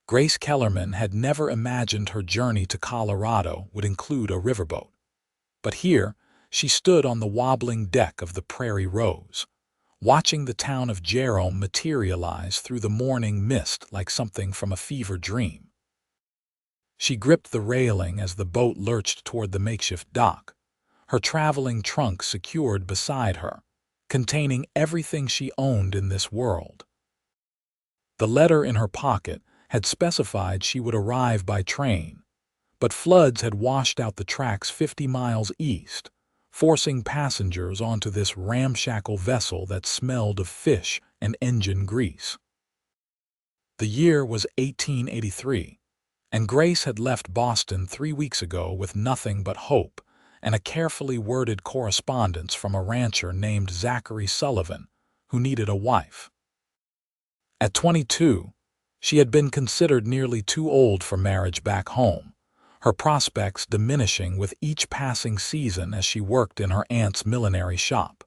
Grace Kellerman had never imagined her journey to Colorado would include a riverboat. But here, she stood on the wobbling deck of the Prairie Rose, watching the town of Jerome materialize through the morning mist like something from a fever dream. She gripped the railing as the boat lurched toward the makeshift dock, her traveling trunk secured beside her, containing everything she owned in this world. The letter in her pocket had specified she would arrive by train, but floods had washed out the tracks 50 miles east, forcing passengers onto this ramshackle vessel that smelled of fish and engine grease. The year was 1883, and Grace had left Boston 3 weeks ago with nothing but hope and a carefully worded correspondence from a rancher named Zachary Sullivan, who needed a wife. At 22, she had been considered nearly too old for marriage back home, her prospects diminishing with each passing season as she worked in her aunt's millinery shop.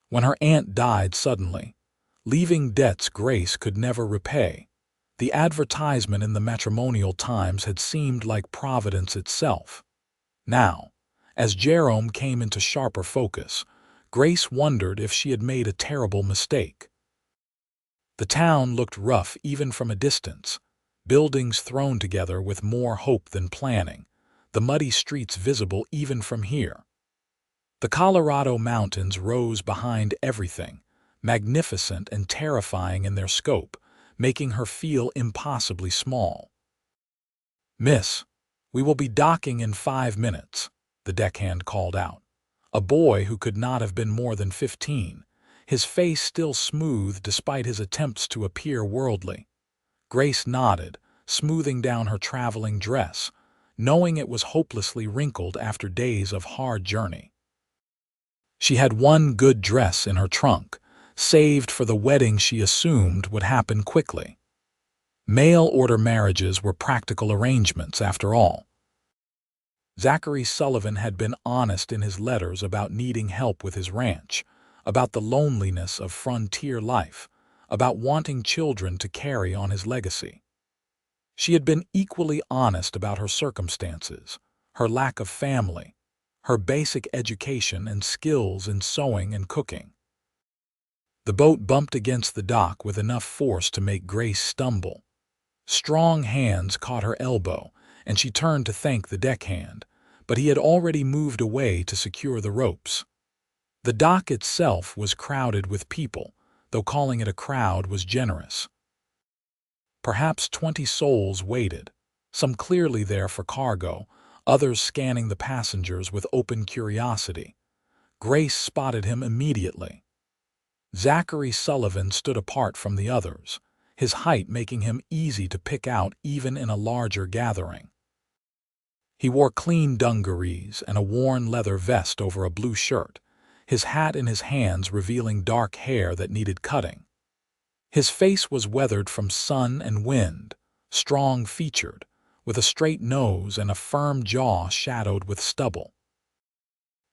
When her aunt died suddenly, leaving debts Grace could never repay, the advertisement in the Matrimonial Times had seemed like Providence itself. Now, as Jerome came into sharper focus, Grace wondered if she had made a terrible mistake. The town looked rough even from a distance, buildings thrown together with more hope than planning, the muddy streets visible even from here. The Colorado mountains rose behind everything, magnificent and terrifying in their scope, making her feel impossibly small. "Miss, we will be docking in 5 minutes," the deckhand called out. A boy who could not have been more than 15, his face still smooth despite his attempts to appear worldly. Grace nodded, smoothing down her traveling dress, knowing it was hopelessly wrinkled after days of hard journey. She had one good dress in her trunk, saved for the wedding she assumed would happen quickly. Mail-order marriages were practical arrangements, after all. Zachary Sullivan had been honest in his letters about needing help with his ranch, about the loneliness of frontier life, about wanting children to carry on his legacy. She had been equally honest about her circumstances, her lack of family, her basic education and skills in sewing and cooking. The boat bumped against the dock with enough force to make Grace stumble. Strong hands caught her elbow, and she turned to thank the deckhand, but he had already moved away to secure the ropes. The dock itself was crowded with people, though calling it a crowd was generous. Perhaps 20 souls waited, some clearly there for cargo, others scanning the passengers with open curiosity. Grace spotted him immediately. Zachary Sullivan stood apart from the others, his height making him easy to pick out even in a larger gathering. He wore clean dungarees and a worn leather vest over a blue shirt, his hat in his hands revealing dark hair that needed cutting. His face was weathered from sun and wind, strong-featured, with a straight nose and a firm jaw shadowed with stubble.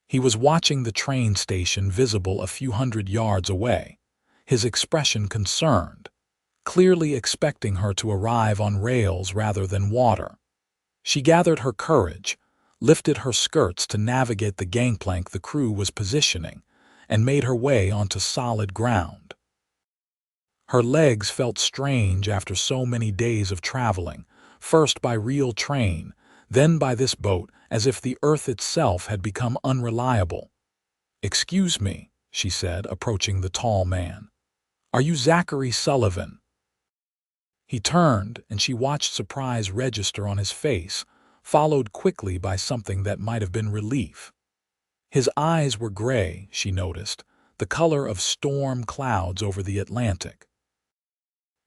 He was watching the train station visible a few hundred yards away, his expression concerned, clearly expecting her to arrive on rails rather than water. She gathered her courage, lifted her skirts to navigate the gangplank the crew was positioning, and made her way onto solid ground. Her legs felt strange after so many days of traveling, first by real train, then by this boat, as if the earth itself had become unreliable. "Excuse me," she said, approaching the tall man. "Are you Zachary Sullivan?" He turned, and she watched surprise register on his face, followed quickly by something that might have been relief. His eyes were gray, she noticed, the color of storm clouds over the Atlantic.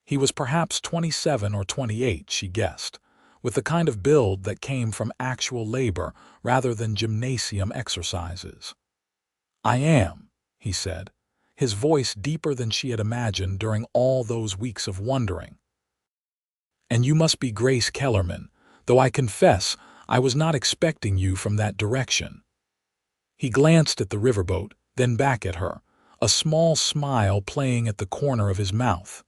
He was perhaps 27 or 28, she guessed, with the kind of build that came from actual labor rather than gymnasium exercises. "I am," he said, his voice deeper than she had imagined during all those weeks of wondering. "And you must be Grace Kellerman, though I confess I was not expecting you from that direction." He glanced at the riverboat, then back at her, a small smile playing at the corner of his mouth.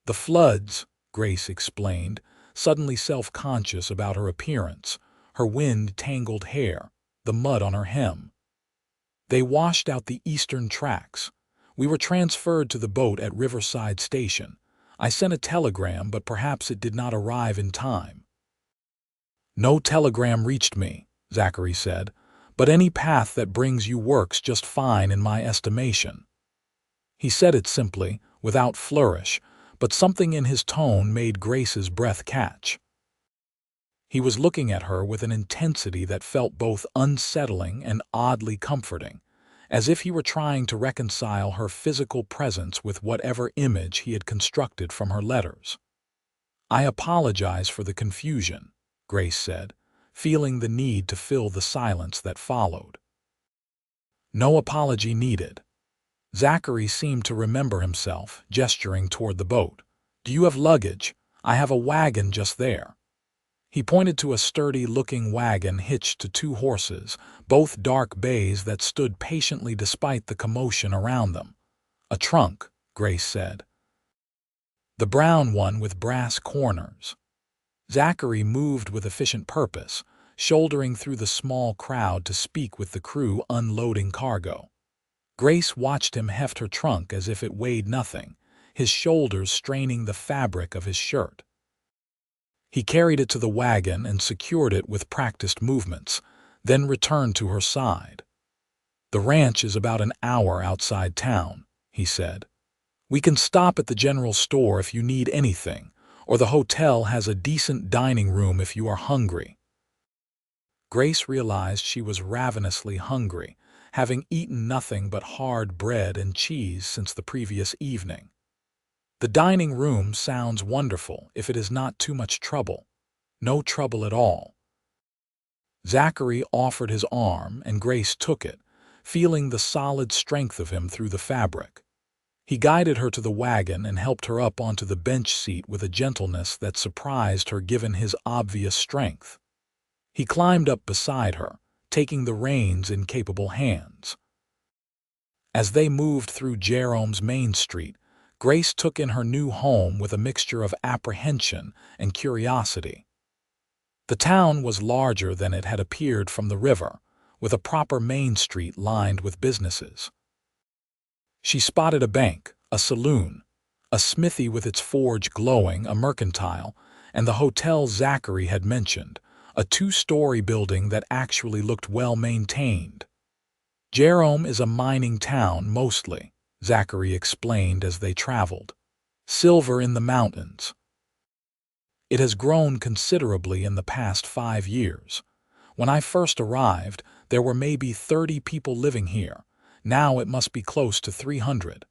"The floods," Grace explained, suddenly self-conscious about her appearance, her wind-tangled hair, the mud on her hem. They washed out the eastern tracks. We were transferred to the boat at Riverside Station. I sent a telegram, but perhaps it did not arrive in time. No telegram reached me, Zachary said, but any path that brings you works just fine in my estimation. He said it simply, without flourish, but something in his tone made Grace's breath catch. He was looking at her with an intensity that felt both unsettling and oddly comforting, as if he were trying to reconcile her physical presence with whatever image he had constructed from her letters. "I apologize for the confusion," Grace said, feeling the need to fill the silence that followed. "No apology needed." Zachary seemed to remember himself, gesturing toward the boat. "Do you have luggage? I have a wagon just there." He pointed to a sturdy-looking wagon hitched to 2 horses, both dark bays that stood patiently despite the commotion around them. "A trunk," Grace said. "The brown one with brass corners." Zachary moved with efficient purpose, shouldering through the small crowd to speak with the crew unloading cargo. Grace watched him heft her trunk as if it weighed nothing, his shoulders straining the fabric of his shirt. He carried it to the wagon and secured it with practiced movements, then returned to her side. "The ranch is about an hour outside town," he said. "We can stop at the general store if you need anything, or the hotel has a decent dining room if you are hungry." Grace realized she was ravenously hungry, having eaten nothing but hard bread and cheese since the previous evening. "The dining room sounds wonderful if it is not too much trouble." "No trouble at all." Zachary offered his arm, and Grace took it, feeling the solid strength of him through the fabric. He guided her to the wagon and helped her up onto the bench seat with a gentleness that surprised her given his obvious strength. He climbed up beside her, taking the reins in capable hands. As they moved through Jerome's Main Street, Grace took in her new home with a mixture of apprehension and curiosity. The town was larger than it had appeared from the river, with a proper main street lined with businesses. She spotted a bank, a saloon, a smithy with its forge glowing, a mercantile, and the hotel Zachary had mentioned, a 2-story building that actually looked well maintained. "Jerome is a mining town mostly," Zachary explained as they traveled. "Silver in the mountains. It has grown considerably in the past 5 years. When I first arrived, there were maybe 30 people living here. Now it must be close to 300.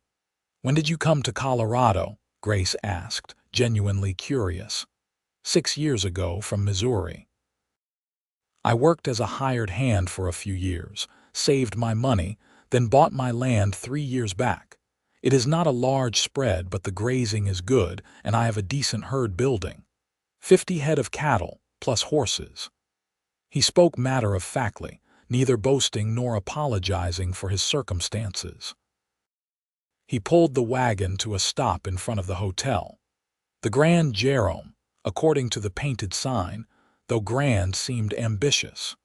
"When did you come to Colorado?" Grace asked, genuinely curious. 6 years ago from Missouri. "I worked as a hired hand for a few years, saved my money, then bought my land 3 years back. It is not a large spread, but the grazing is good, and I have a decent herd building. 50 head of cattle, plus horses." He spoke matter-of-factly, neither boasting nor apologizing for his circumstances. He pulled the wagon to a stop in front of the hotel. The Grand Jerome, according to the painted sign, though grand seemed ambitious.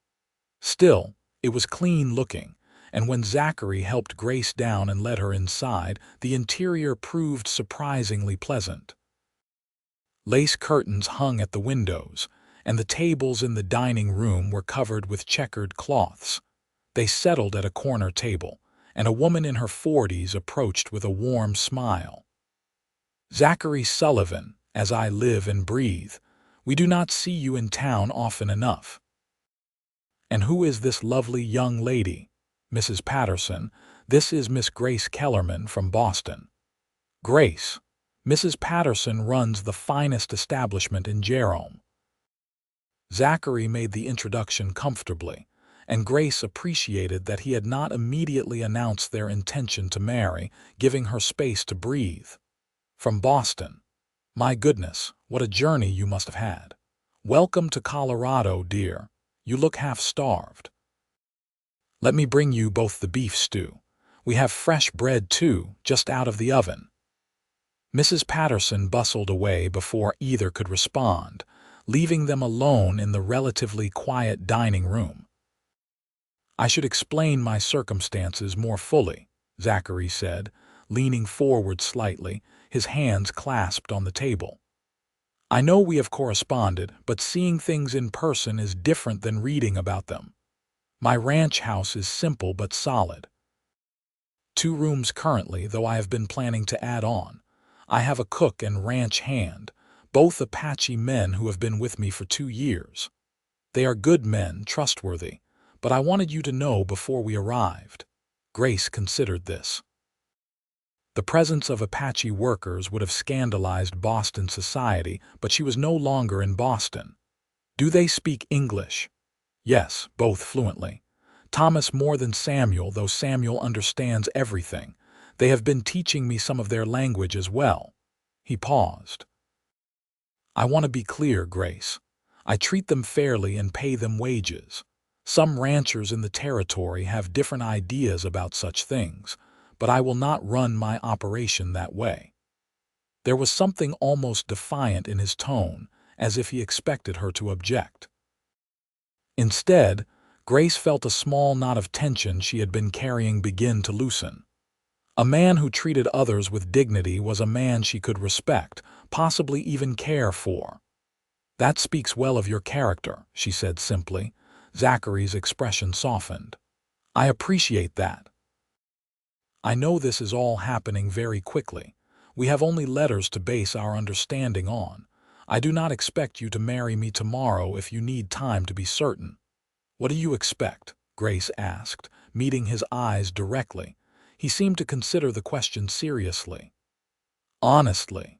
Still, it was clean-looking, and when Zachary helped Grace down and led her inside, the interior proved surprisingly pleasant. Lace curtains hung at the windows, and the tables in the dining room were covered with checkered cloths. They settled at a corner table, and a woman in her 40s approached with a warm smile. "Zachary Sullivan, as I live and breathe. We do not see you in town often enough." "And who is this lovely young lady?" "Mrs. Patterson. This is Miss Grace Kellerman from Boston." "Grace. Mrs. Patterson runs the finest establishment in Jerome." Zachary made the introduction comfortably, and Grace appreciated that he had not immediately announced their intention to marry, giving her space to breathe. "From Boston. My goodness, what a journey you must have had. Welcome to Colorado, dear. You look half-starved. Let me bring you both the beef stew. We have fresh bread, too, just out of the oven." Mrs. Patterson bustled away before either could respond, leaving them alone in the relatively quiet dining room. "I should explain my circumstances more fully," Zachary said, leaning forward slightly, his hands clasped on the table. "I know we have corresponded, but seeing things in person is different than reading about them. My ranch house is simple but solid. 2 rooms currently, though I have been planning to add on. I have a cook and ranch hand, both Apache men who have been with me for 2 years. They are good men, trustworthy, but I wanted you to know before we arrived." Grace considered this. The presence of Apache workers would have scandalized Boston society, but she was no longer in Boston. "Do they speak English?" "Yes, both fluently. Thomas more than Samuel, though Samuel understands everything. They have been teaching me some of their language as well." He paused. "I want to be clear, Grace. I treat them fairly and pay them wages. Some ranchers in the territory have different ideas about such things, but I will not run my operation that way." There was something almost defiant in his tone, as if he expected her to object. Instead, Grace felt a small knot of tension she had been carrying begin to loosen. A man who treated others with dignity was a man she could respect, possibly even care for. "That speaks well of your character," she said simply. Zachary's expression softened. "I appreciate that. I know this is all happening very quickly. We have only letters to base our understanding on. I do not expect you to marry me tomorrow if you need time to be certain." "What do you expect?" Grace asked, meeting his eyes directly. He seemed to consider the question seriously. "Honestly,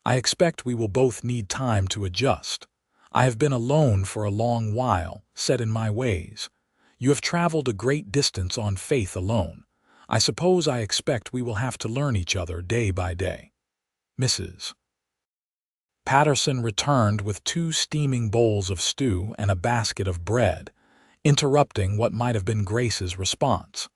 I expect we will both need time to adjust. I have been alone for a long while, set in my ways. You have traveled a great distance on faith alone. I suppose I expect we will have to learn each other day by day." Mrs. Patterson returned with 2 steaming bowls of stew and a basket of bread, interrupting what might have been Grace's response.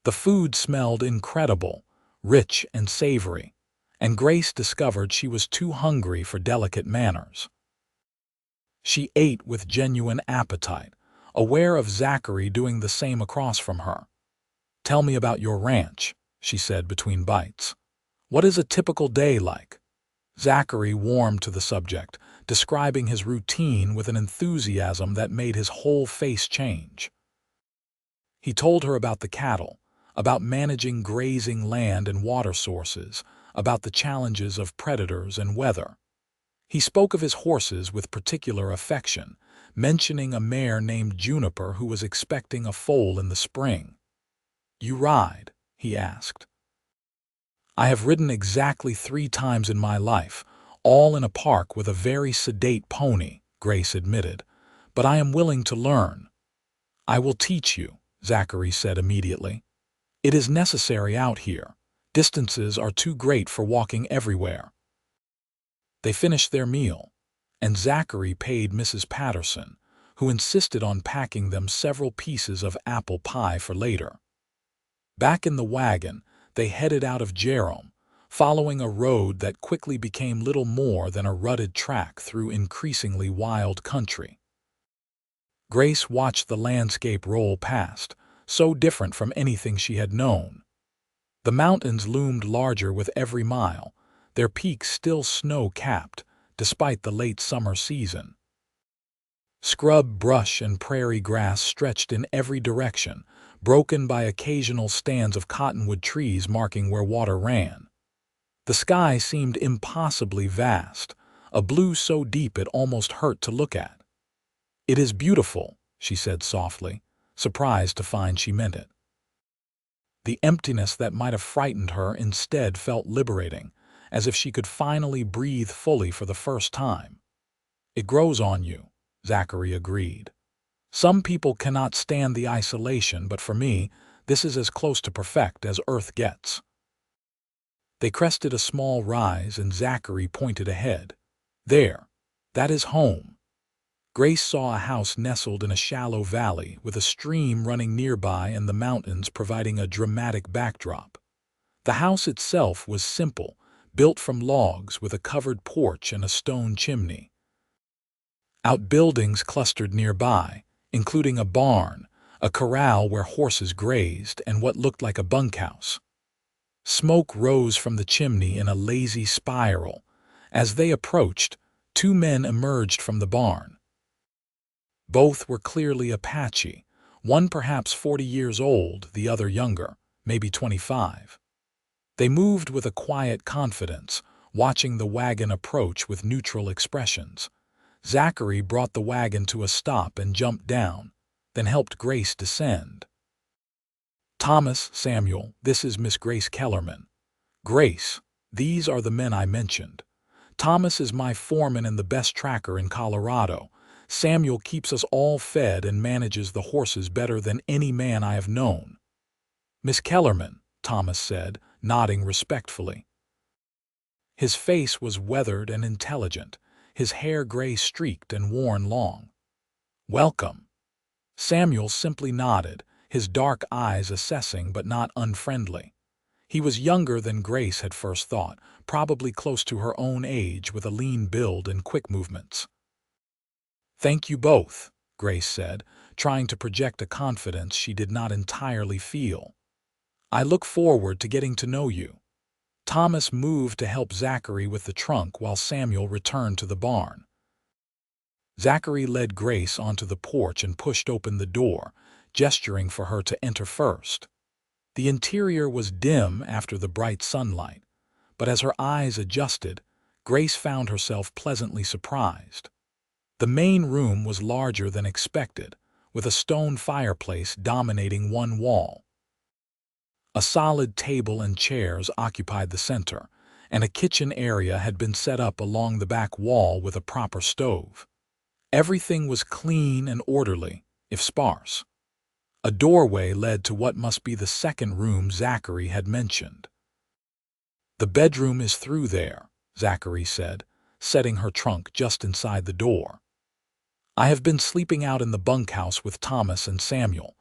The food smelled incredible, rich and savory, and Grace discovered she was too hungry for delicate manners. She ate with genuine appetite, aware of Zachary doing the same across from her. "Tell me about your ranch," she said between bites. "What is a typical day like?" Zachary warmed to the subject, describing his routine with an enthusiasm that made his whole face change. He told her about the cattle, about managing grazing land and water sources, about the challenges of predators and weather. He spoke of his horses with particular affection, mentioning a mare named Juniper who was expecting a foal in the spring. "You ride?" he asked. "I have ridden exactly 3 times in my life, all in a park with a very sedate pony," Grace admitted, "but I am willing to learn." "I will teach you," Zachary said immediately. "It is necessary out here. Distances are too great for walking everywhere." They finished their meal, and Zachary paid Mrs. Patterson, who insisted on packing them several pieces of apple pie for later. Back in the wagon, they headed out of Jerome, following a road that quickly became little more than a rutted track through increasingly wild country. Grace watched the landscape roll past, so different from anything she had known. The mountains loomed larger with every mile, their peaks still snow-capped, despite the late summer season. Scrub, brush, and prairie grass stretched in every direction, broken by occasional stands of cottonwood trees marking where water ran. The sky seemed impossibly vast, a blue so deep it almost hurt to look at. "It is beautiful," she said softly, surprised to find she meant it. The emptiness that might have frightened her instead felt liberating, as if she could finally breathe fully for the first time. "It grows on you," Zachary agreed. "Some people cannot stand the isolation, but for me, this is as close to perfect as Earth gets." They crested a small rise and Zachary pointed ahead. "There, that is home." Grace saw a house nestled in a shallow valley with a stream running nearby and the mountains providing a dramatic backdrop. The house itself was simple, built from logs with a covered porch and a stone chimney. Outbuildings clustered nearby, including a barn, a corral where horses grazed, and what looked like a bunkhouse. Smoke rose from the chimney in a lazy spiral. As they approached, two men emerged from the barn. Both were clearly Apache, one perhaps 40 years old, the other younger, maybe 25. They moved with a quiet confidence, watching the wagon approach with neutral expressions. Zachary brought the wagon to a stop and jumped down, then helped Grace descend. "Thomas, Samuel, this is Miss Grace Kellerman. Grace, these are the men I mentioned. Thomas is my foreman and the best tracker in Colorado. Samuel keeps us all fed and manages the horses better than any man I have known." "Miss Kellerman," Thomas said, nodding respectfully. His face was weathered and intelligent, his hair gray-streaked and worn long. "Welcome." Samuel simply nodded, his dark eyes assessing but not unfriendly. He was younger than Grace had first thought, probably close to her own age with a lean build and quick movements. "Thank you both," Grace said, trying to project a confidence she did not entirely feel. "I look forward to getting to know you." Thomas moved to help Zachary with the trunk while Samuel returned to the barn. Zachary led Grace onto the porch and pushed open the door, gesturing for her to enter first. The interior was dim after the bright sunlight, but as her eyes adjusted, Grace found herself pleasantly surprised. The main room was larger than expected, with a stone fireplace dominating one wall. A solid table and chairs occupied the center, and a kitchen area had been set up along the back wall with a proper stove. Everything was clean and orderly, if sparse. A doorway led to what must be the second room Zachary had mentioned. "The bedroom is through there," Zachary said, setting her trunk just inside the door. "I have been sleeping out in the bunkhouse with Thomas and Samuel.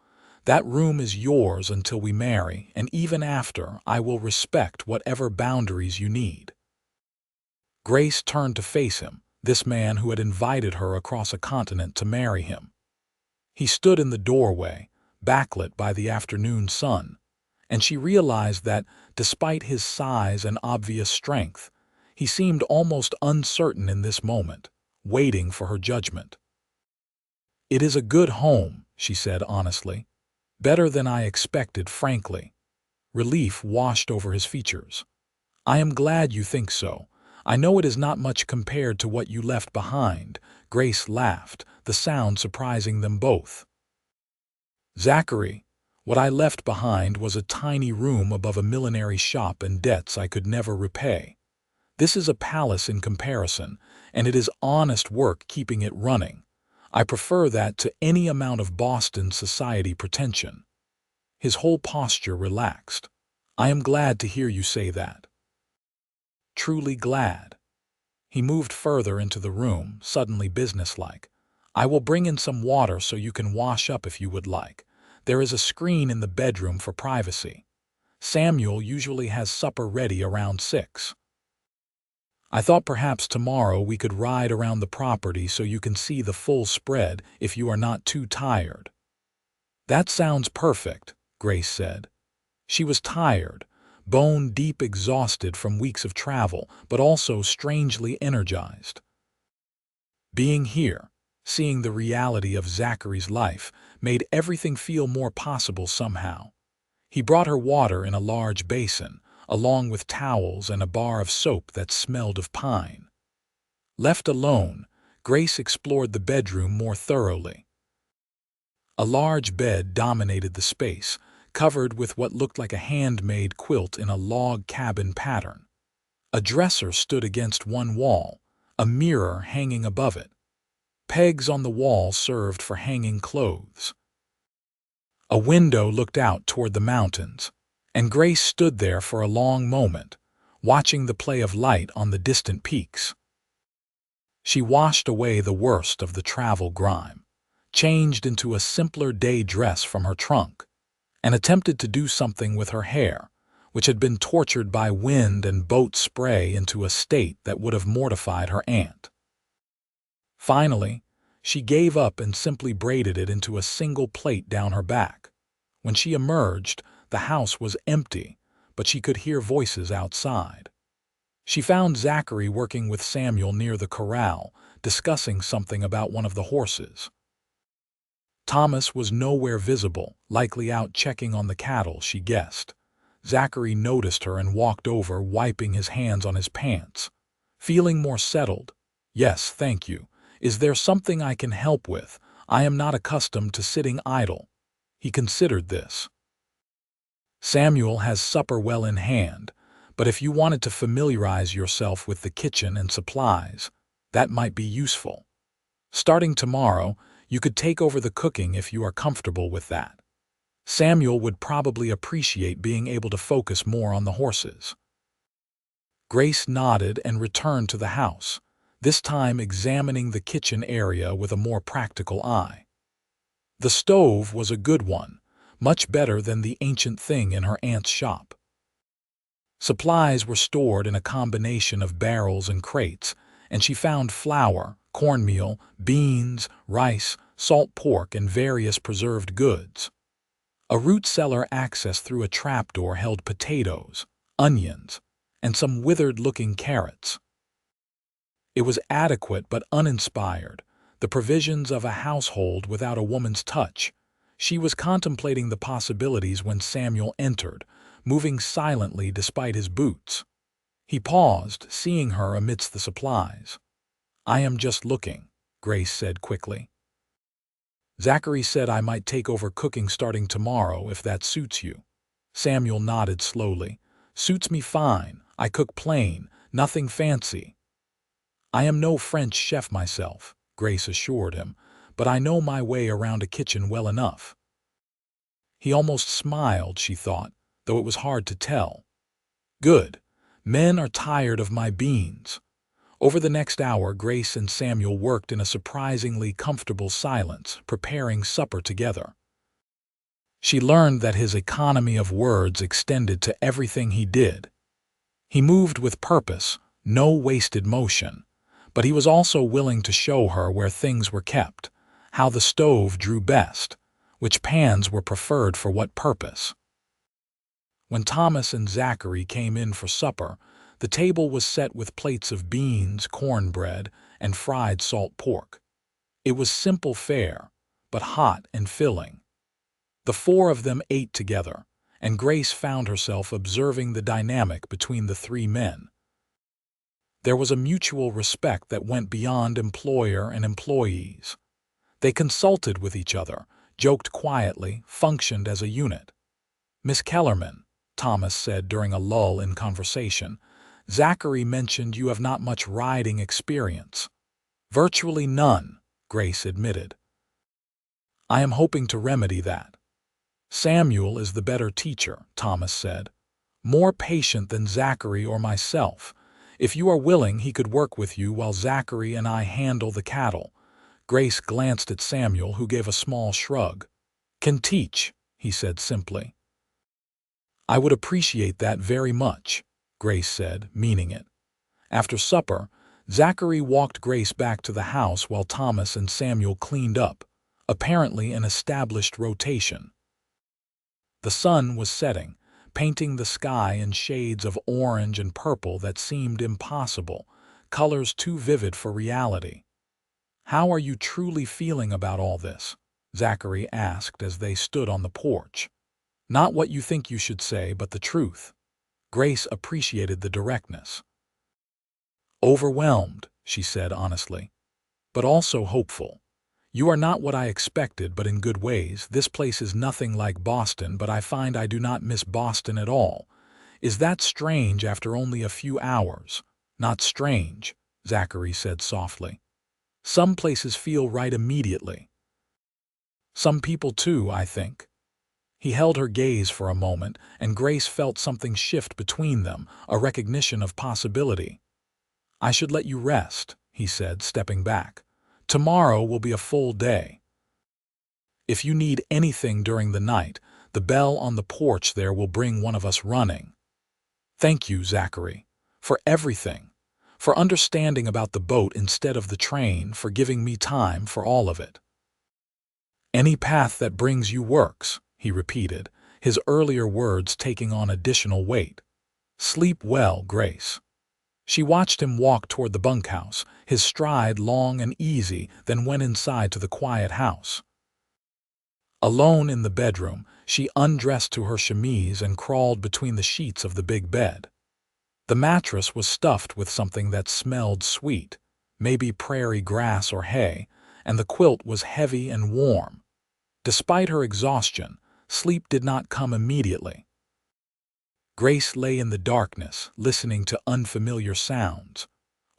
That room is yours until we marry, and even after, I will respect whatever boundaries you need." Grace turned to face him, this man who had invited her across a continent to marry him. He stood in the doorway, backlit by the afternoon sun, and she realized that, despite his size and obvious strength, he seemed almost uncertain in this moment, waiting for her judgment. "It is a good home," she said honestly. "Better than I expected, frankly." Relief washed over his features. "I am glad you think so. I know it is not much compared to what you left behind." Grace laughed, the sound surprising them both. "Zachary, what I left behind was a tiny room above a millinery shop and debts I could never repay. This is a palace in comparison, and it is honest work keeping it running. I prefer that to any amount of Boston society pretension." His whole posture relaxed. "I am glad to hear you say that." "Truly glad." He moved further into the room, suddenly businesslike. "I will bring in some water so you can wash up if you would like. There is a screen in the bedroom for privacy. Samuel usually has supper ready around 6. I thought perhaps tomorrow we could ride around the property so you can see the full spread if you are not too tired." "That sounds perfect," Grace said. She was tired, bone-deep exhausted from weeks of travel, but also strangely energized. Being here, seeing the reality of Zachary's life, made everything feel more possible somehow. He brought her water in a large basin, along with towels and a bar of soap that smelled of pine. Left alone, Grace explored the bedroom more thoroughly. A large bed dominated the space, covered with what looked like a handmade quilt in a log cabin pattern. A dresser stood against one wall, a mirror hanging above it. Pegs on the wall served for hanging clothes. A window looked out toward the mountains, and Grace stood there for a long moment, watching the play of light on the distant peaks. She washed away the worst of the travel grime, changed into a simpler day dress from her trunk, and attempted to do something with her hair, which had been tortured by wind and boat spray into a state that would have mortified her aunt. Finally, she gave up and simply braided it into a single plait down her back. When she emerged, the house was empty, but she could hear voices outside. She found Zachary working with Samuel near the corral, discussing something about one of the horses. Thomas was nowhere visible, likely out checking on the cattle, she guessed. Zachary noticed her and walked over, wiping his hands on his pants. Feeling more settled? "Yes, thank you. Is there something I can help with? I am not accustomed to sitting idle." He considered this. "Samuel has supper well in hand, but if you wanted to familiarize yourself with the kitchen and supplies, that might be useful. Starting tomorrow, you could take over the cooking if you are comfortable with that." Samuel would probably appreciate being able to focus more on the horses. Grace nodded and returned to the house, this time examining the kitchen area with a more practical eye. The stove was a good one, much better than the ancient thing in her aunt's shop. Supplies were stored in a combination of barrels and crates, and she found flour, cornmeal, beans, rice, salt pork, and various preserved goods. A root cellar access through a trapdoor held potatoes, onions, and some withered-looking carrots. It was adequate but uninspired, the provisions of a household without a woman's touch. She was contemplating the possibilities when Samuel entered, moving silently despite his boots. He paused, seeing her amidst the supplies. "I am just looking," Grace said quickly. "Zachary said I might take over cooking starting tomorrow if that suits you." Samuel nodded slowly. "Suits me fine. I cook plain, nothing fancy." "I am no French chef myself," Grace assured him, "but I know my way around a kitchen well enough." He almost smiled, she thought, though it was hard to tell. "Good. Men are tired of my beans." Over the next hour, Grace and Samuel worked in a surprisingly comfortable silence, preparing supper together. She learned that his economy of words extended to everything he did. He moved with purpose, no wasted motion, but he was also willing to show her where things were kept, how the stove drew best, which pans were preferred for what purpose. When Thomas and Zachary came in for supper, the table was set with plates of beans, cornbread, and fried salt pork. It was simple fare, but hot and filling. The four of them ate together, and Grace found herself observing the dynamic between the three men. There was a mutual respect that went beyond employer and employees. They consulted with each other, joked quietly, functioned as a unit. "Miss Kellerman," Thomas said during a lull in conversation, "Zachary mentioned you have not much riding experience." "Virtually none," Grace admitted. "I am hoping to remedy that." "Samuel is the better teacher," Thomas said. "More patient than Zachary or myself. If you are willing, he could work with you while Zachary and I handle the cattle." Grace glanced at Samuel, who gave a small shrug. "Can teach," he said simply. "I would appreciate that very much," Grace said, meaning it. After supper, Zachary walked Grace back to the house while Thomas and Samuel cleaned up, apparently an established rotation. The sun was setting, painting the sky in shades of orange and purple that seemed impossible, colors too vivid for reality. "How are you truly feeling about all this?" Zachary asked as they stood on the porch. "Not what you think you should say, but the truth." Grace appreciated the directness. "Overwhelmed," she said honestly, "but also hopeful. You are not what I expected, but in good ways. This place is nothing like Boston, but I find I do not miss Boston at all. Is that strange after only a few hours?" "Not strange," Zachary said softly. "Some places feel right immediately. Some people too, I think." He held her gaze for a moment, and Grace felt something shift between them, a recognition of possibility. "I should let you rest," he said, stepping back. "Tomorrow will be a full day. If you need anything during the night, the bell on the porch there will bring one of us running." Thank you, Zachary, for everything, for understanding about the boat instead of the train, for giving me time for all of it. Any path that brings you works, he repeated, his earlier words taking on additional weight. Sleep well, Grace. She watched him walk toward the bunkhouse, his stride long and easy, then went inside to the quiet house. Alone in the bedroom, she undressed to her chemise and crawled between the sheets of the big bed. The mattress was stuffed with something that smelled sweet, maybe prairie grass or hay, and the quilt was heavy and warm. Despite her exhaustion, sleep did not come immediately. Grace lay in the darkness, listening to unfamiliar sounds.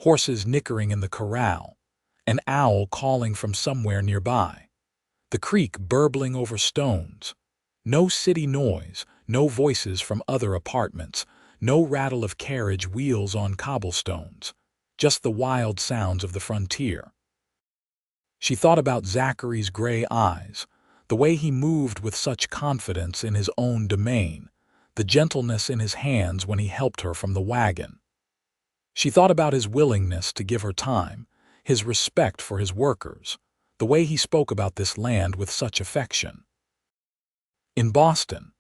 Horses nickering in the corral, an owl calling from somewhere nearby, the creek burbling over stones. No city noise, no voices from other apartments, no rattle of carriage wheels on cobblestones, just the wild sounds of the frontier. She thought about Zachary's gray eyes, the way he moved with such confidence in his own domain, the gentleness in his hands when he helped her from the wagon. She thought about his willingness to give her time, his respect for his workers, the way he spoke about this land with such affection. In Boston,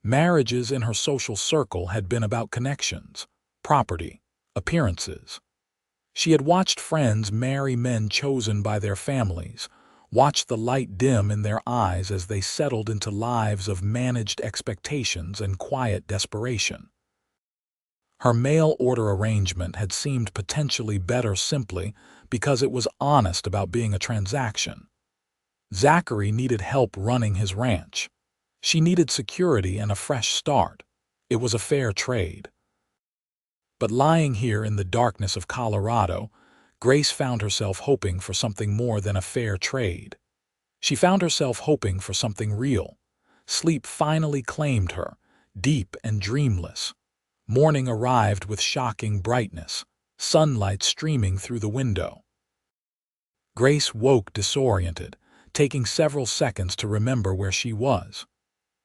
marriages in her social circle had been about connections, property, appearances. She had watched friends marry men chosen by their families, watched the light dim in their eyes as they settled into lives of managed expectations and quiet desperation. Her mail-order arrangement had seemed potentially better simply because it was honest about being a transaction. Zachary needed help running his ranch. She needed security and a fresh start. It was a fair trade. But lying here in the darkness of Colorado, Grace found herself hoping for something more than a fair trade. She found herself hoping for something real. Sleep finally claimed her, deep and dreamless. Morning arrived with shocking brightness, sunlight streaming through the window. Grace woke disoriented, taking several seconds to remember where she was.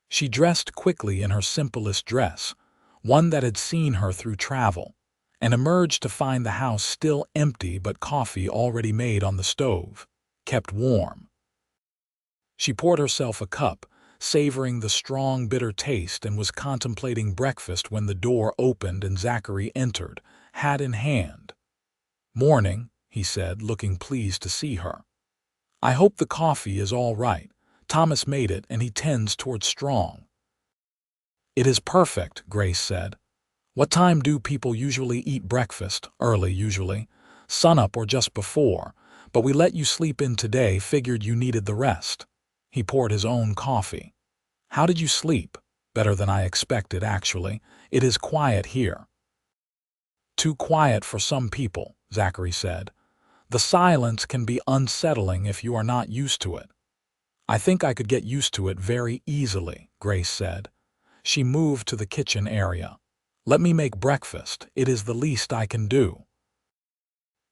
She dressed quickly in her simplest dress, one that had seen her through travel, and emerged to find the house still empty but coffee already made on the stove, kept warm. She poured herself a cup, savoring the strong, bitter taste, and was contemplating breakfast when the door opened and Zachary entered, hat in hand. "Morning," he said, looking pleased to see her. "I hope the coffee is all right. Thomas made it, and he tends toward strong." "It is perfect," Grace said. "What time do people usually eat breakfast?" "Early, usually. Sunup or just before. But we let you sleep in today, figured you needed the rest." He poured his own coffee. "How did you sleep?" "Better than I expected, actually. It is quiet here." "Too quiet for some people," Zachary said. "The silence can be unsettling if you are not used to it." "I think I could get used to it very easily," Grace said. She moved to the kitchen area. "Let me make breakfast. It is the least I can do."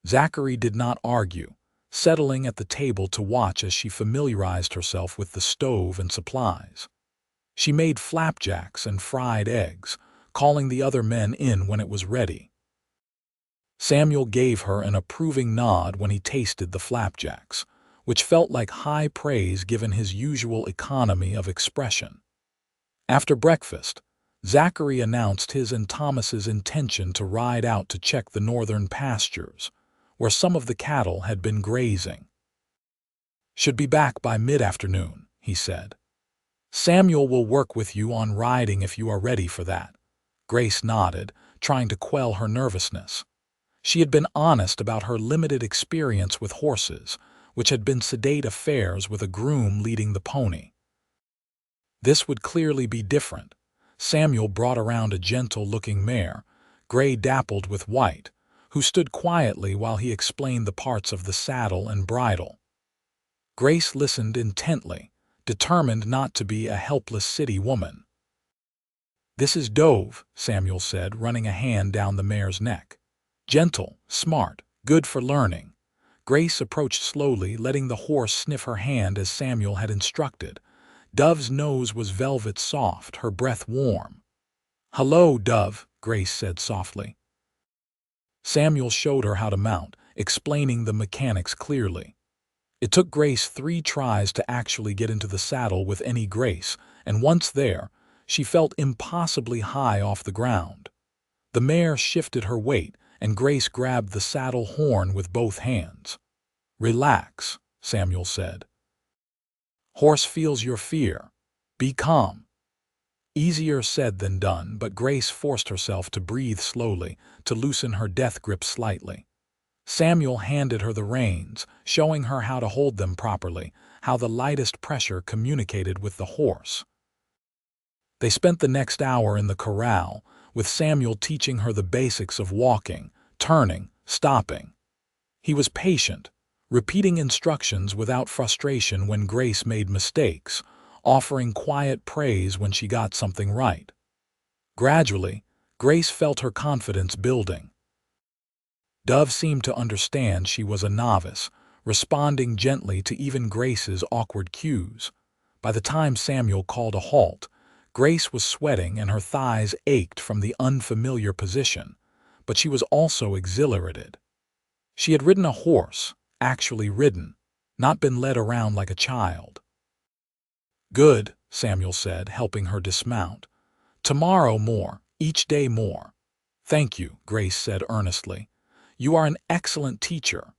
Zachary did not argue, settling at the table to watch as she familiarized herself with the stove and supplies. She made flapjacks and fried eggs, calling the other men in when it was ready. Samuel gave her an approving nod when he tasted the flapjacks, which felt like high praise given his usual economy of expression. After breakfast, Zachary announced his and Thomas's intention to ride out to check the northern pastures, where some of the cattle had been grazing. "Should be back by mid-afternoon," he said. "Samuel will work with you on riding if you are ready for that." Grace nodded, trying to quell her nervousness. She had been honest about her limited experience with horses, which had been sedate affairs with a groom leading the pony. This would clearly be different. Samuel brought around a gentle-looking mare, gray dappled with white, who stood quietly while he explained the parts of the saddle and bridle. Grace listened intently, determined not to be a helpless city woman. "This is Dove," Samuel said, running a hand down the mare's neck. "Gentle, smart, good for learning." Grace approached slowly, letting the horse sniff her hand as Samuel had instructed. Dove's nose was velvet soft, her breath warm. "Hello, Dove," Grace said softly. Samuel showed her how to mount, explaining the mechanics clearly. It took Grace 3 tries to actually get into the saddle with any grace, and once there, she felt impossibly high off the ground. The mare shifted her weight, and Grace grabbed the saddle horn with both hands. "Relax," Samuel said. "Horse feels your fear. Be calm." Easier said than done, but Grace forced herself to breathe slowly, to loosen her death grip slightly. Samuel handed her the reins, showing her how to hold them properly, how the lightest pressure communicated with the horse. They spent the next hour in the corral, with Samuel teaching her the basics of walking, turning, stopping. He was patient, repeating instructions without frustration when Grace made mistakes, offering quiet praise when she got something right. Gradually, Grace felt her confidence building. Dove seemed to understand she was a novice, responding gently to even Grace's awkward cues. By the time Samuel called a halt, Grace was sweating and her thighs ached from the unfamiliar position, but she was also exhilarated. She had ridden a horse, actually ridden, not been led around like a child. "Good," Samuel said, helping her dismount. "Tomorrow more, each day more." "Thank you," Grace said earnestly. "You are an excellent teacher."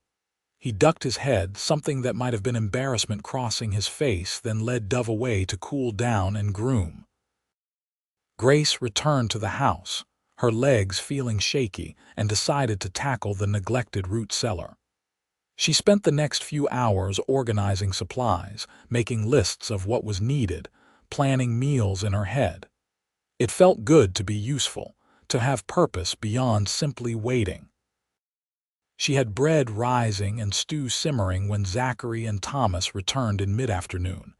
He ducked his head, something that might have been embarrassment crossing his face, then led Dove away to cool down and groom. Grace returned to the house, her legs feeling shaky, and decided to tackle the neglected root cellar. She spent the next few hours organizing supplies, making lists of what was needed, planning meals in her head. It felt good to be useful, to have purpose beyond simply waiting. She had bread rising and stew simmering when Zachary and Thomas returned in mid-afternoon.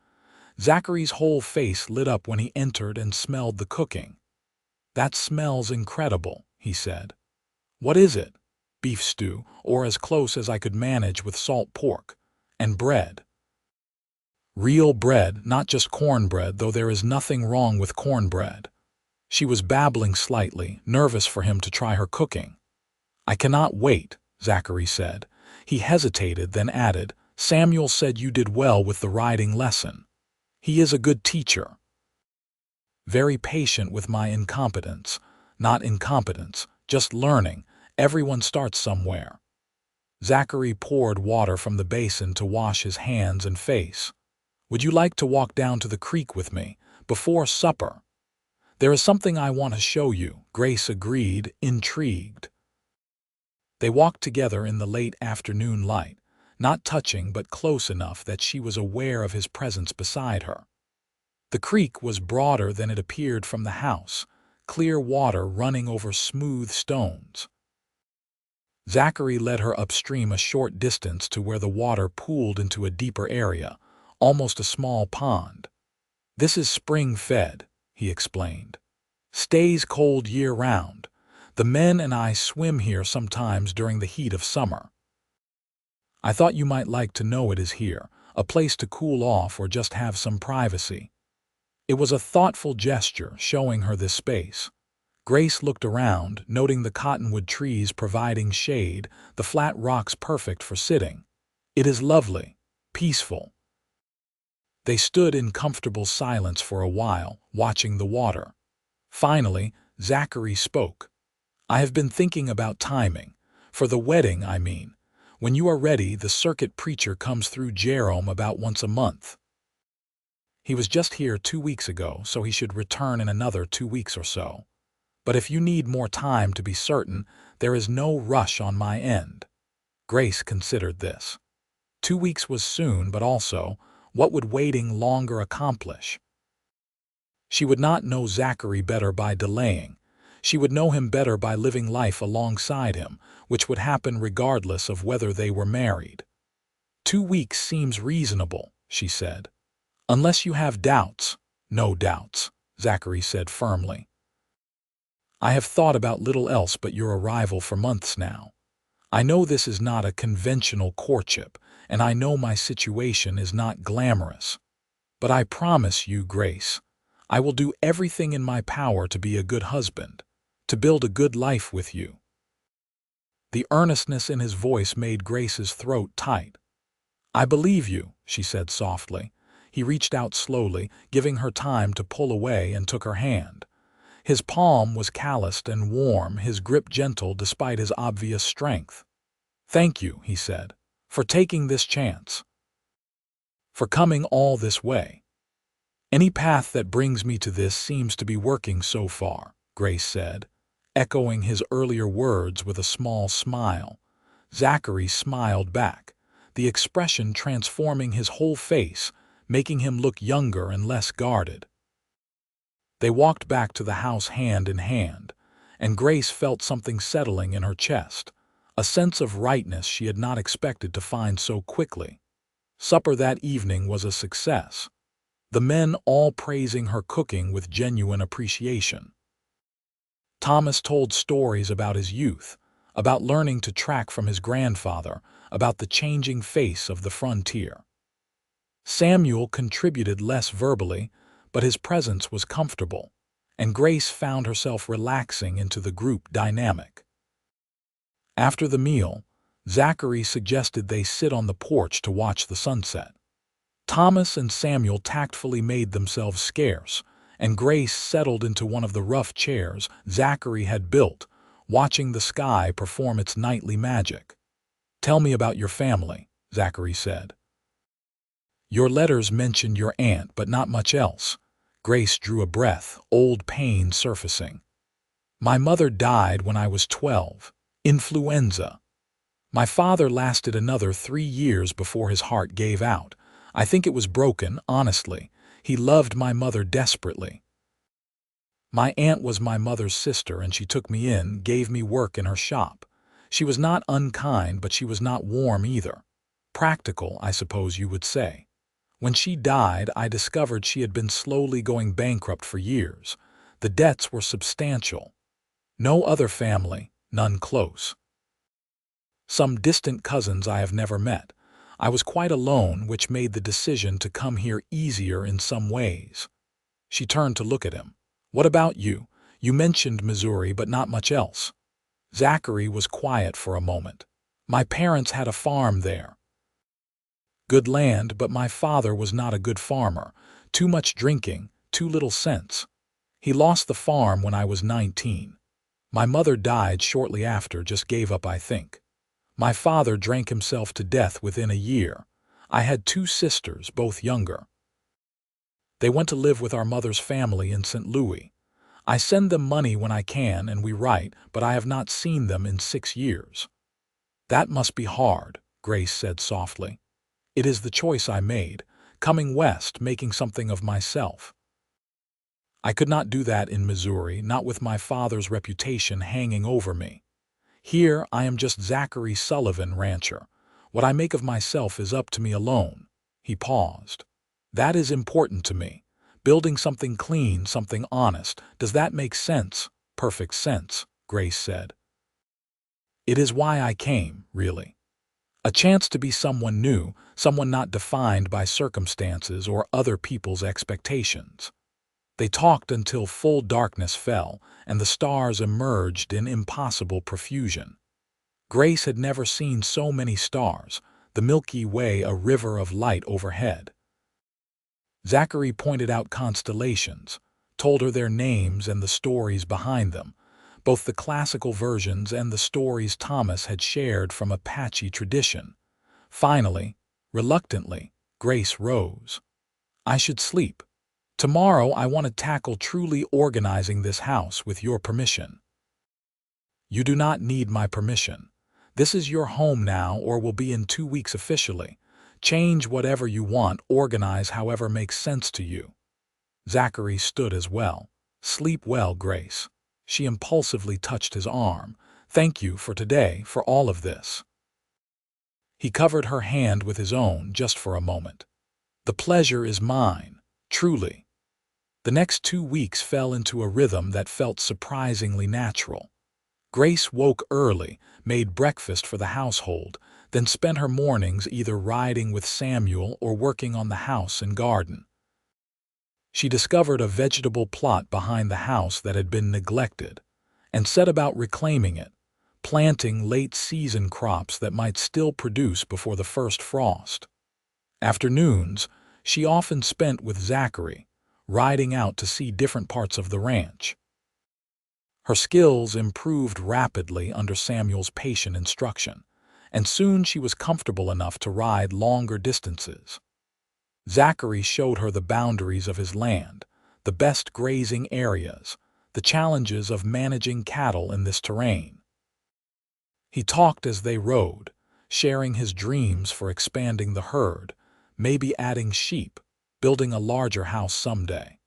Zachary's whole face lit up when he entered and smelled the cooking. "That smells incredible," he said. "What is it?" "Beef stew, or as close as I could manage with salt pork. And bread." "Real bread, not just cornbread, though there is nothing wrong with cornbread." She was babbling slightly, nervous for him to try her cooking. "I cannot wait," Zachary said. He hesitated, then added, "Samuel said you did well with the riding lesson. He is a good teacher." "Very patient with my incompetence." "Not incompetence, just learning. Everyone starts somewhere." Zachary poured water from the basin to wash his hands and face. "Would you like to walk down to the creek with me, before supper?" "There is something I want to show you," Grace agreed, intrigued. They walked together in the late afternoon light, not touching but close enough that she was aware of his presence beside her. The creek was broader than it appeared from the house, clear water running over smooth stones. Zachary led her upstream a short distance to where the water pooled into a deeper area, almost a small pond. "This is spring-fed," he explained. "Stays cold year-round. The men and I swim here sometimes during the heat of summer. I thought you might like to know it is here, a place to cool off or just have some privacy." It was a thoughtful gesture, showing her this space. Grace looked around, noting the cottonwood trees providing shade, the flat rocks perfect for sitting. "It is lovely, peaceful." They stood in comfortable silence for a while, watching the water. Finally, Zachary spoke. "I have been thinking about timing. For the wedding, I mean. When you are ready, the circuit preacher comes through Jerome about once a month. He was just here 2 weeks ago, so he should return in another 2 weeks or so. But if you need more time to be certain, there is no rush on my end." Grace considered this. 2 weeks was soon, but also, what would waiting longer accomplish? She would not know Zachary better by delaying. She would know him better by living life alongside him, which would happen regardless of whether they were married. 2 weeks seems reasonable," she said. "Unless you have doubts." "No doubts," Zachary said firmly. "I have thought about little else but your arrival for months now. I know this is not a conventional courtship, and I know my situation is not glamorous. But I promise you, Grace, I will do everything in my power to be a good husband, to build a good life with you." The earnestness in his voice made Grace's throat tight. "I believe you," she said softly. He reached out slowly, giving her time to pull away, and took her hand. His palm was calloused and warm, his grip gentle despite his obvious strength. "Thank you," he said, "for taking this chance, for coming all this way. Any path that brings me to this seems to be working so far," Grace said, echoing his earlier words with a small smile. Zachary smiled back, the expression transforming his whole face, making him look younger and less guarded. They walked back to the house hand in hand, and Grace felt something settling in her chest, a sense of rightness she had not expected to find so quickly. Supper that evening was a success, the men all praising her cooking with genuine appreciation. Thomas told stories about his youth, about learning to track from his grandfather, about the changing face of the frontier. Samuel contributed less verbally, but his presence was comfortable, and Grace found herself relaxing into the group dynamic. After the meal, Zachary suggested they sit on the porch to watch the sunset. Thomas and Samuel tactfully made themselves scarce, and Grace settled into one of the rough chairs Zachary had built, watching the sky perform its nightly magic. "Tell me about your family," Zachary said. "Your letters mentioned your aunt, but not much else." Grace drew a breath, old pain surfacing. "My mother died when I was 12. Influenza. My father lasted another 3 years before his heart gave out. I think it was broken, honestly. He loved my mother desperately. My aunt was my mother's sister, and she took me in, gave me work in her shop. She was not unkind, but she was not warm either. Practical, I suppose you would say. When she died, I discovered she had been slowly going bankrupt for years. The debts were substantial. No other family, none close. Some distant cousins I have never met. I was quite alone, which made the decision to come here easier in some ways." She turned to look at him. "What about you? You mentioned Missouri, but not much else." Zachary was quiet for a moment. "My parents had a farm there. Good land, but my father was not a good farmer. Too much drinking, too little sense. He lost the farm when I was 19. My mother died shortly after, just gave up, I think. My father drank himself to death within a year. I had 2 sisters, both younger. They went to live with our mother's family in St. Louis. I send them money when I can and we write, but I have not seen them in 6 years." "That must be hard," Grace said softly. "It is the choice I made, coming west, making something of myself. I could not do that in Missouri, not with my father's reputation hanging over me. Here I am just Zachary Sullivan, rancher. What I make of myself is up to me alone." He paused. "That is important to me. Building something clean, something honest. Does that make sense?" "Perfect sense," Grace said. "It is why I came, really. A chance to be someone new, someone not defined by circumstances or other people's expectations." They talked until full darkness fell, and the stars emerged in impossible profusion. Grace had never seen so many stars, the Milky Way a river of light overhead. Zachary pointed out constellations, told her their names and the stories behind them, both the classical versions and the stories Thomas had shared from Apache tradition. Finally, reluctantly, Grace rose. "I should sleep. Tomorrow I want to tackle truly organizing this house with your permission." "You do not need my permission. This is your home now, or will be in 2 weeks officially. Change whatever you want, organize however makes sense to you." Zachary stood as well. "Sleep well, Grace." She impulsively touched his arm. "Thank you for today, for all of this." He covered her hand with his own just for a moment. "The pleasure is mine, truly." The next 2 weeks fell into a rhythm that felt surprisingly natural. Grace woke early, made breakfast for the household, then spent her mornings either riding with Samuel or working on the house and garden. She discovered a vegetable plot behind the house that had been neglected and set about reclaiming it, planting late-season crops that might still produce before the first frost. Afternoons, she often spent with Zachary, riding out to see different parts of the ranch. Her skills improved rapidly under Samuel's patient instruction, and soon she was comfortable enough to ride longer distances. Zachary showed her the boundaries of his land, the best grazing areas, the challenges of managing cattle in this terrain. He talked as they rode, sharing his dreams for expanding the herd, maybe adding sheep, building a larger house someday.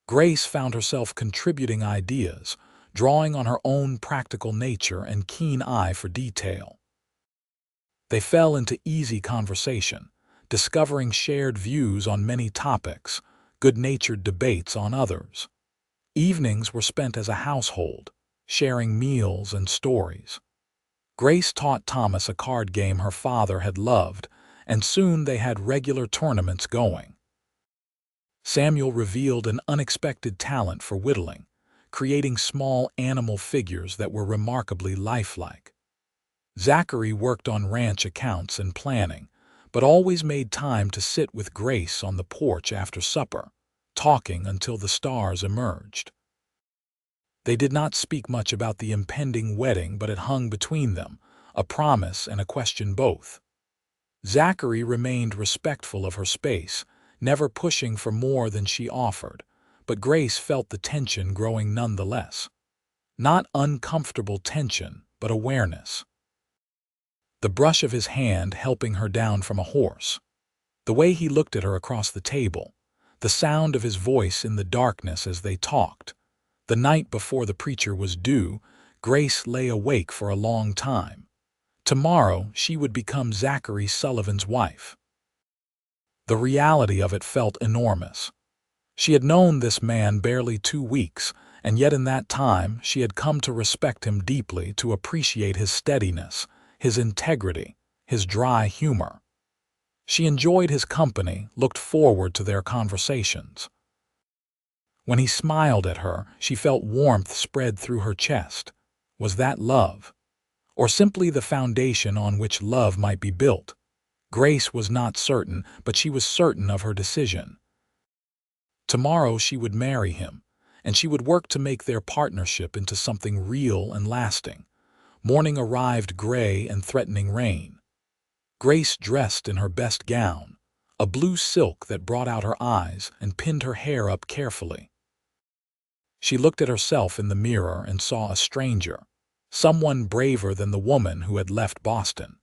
Grace found herself contributing ideas, drawing on her own practical nature and keen eye for detail. They fell into easy conversation, discovering shared views on many topics, good-natured debates on others. Evenings were spent as a household, sharing meals and stories. Grace taught Thomas a card game her father had loved, and soon they had regular tournaments going. Samuel revealed an unexpected talent for whittling, creating small animal figures that were remarkably lifelike. Zachary worked on ranch accounts and planning, but always made time to sit with Grace on the porch after supper, talking until the stars emerged. They did not speak much about the impending wedding, but it hung between them, a promise and a question both. Zachary remained respectful of her space, never pushing for more than she offered, but Grace felt the tension growing nonetheless. Not uncomfortable tension, but awareness. The brush of his hand helping her down from a horse, the way he looked at her across the table, the sound of his voice in the darkness as they talked. The night before the preacher was due, Grace lay awake for a long time. Tomorrow she would become Zachary Sullivan's wife. The reality of it felt enormous. She had known this man barely 2 weeks, and yet in that time she had come to respect him deeply, to appreciate his steadiness, his integrity, his dry humor. She enjoyed his company, looked forward to their conversations. When he smiled at her, she felt warmth spread through her chest. Was that love? Or simply the foundation on which love might be built? Grace was not certain, but she was certain of her decision. Tomorrow she would marry him, and she would work to make their partnership into something real and lasting. Morning arrived, gray and threatening rain. Grace dressed in her best gown, a blue silk that brought out her eyes, and pinned her hair up carefully. She looked at herself in the mirror and saw a stranger, someone braver than the woman who had left Boston.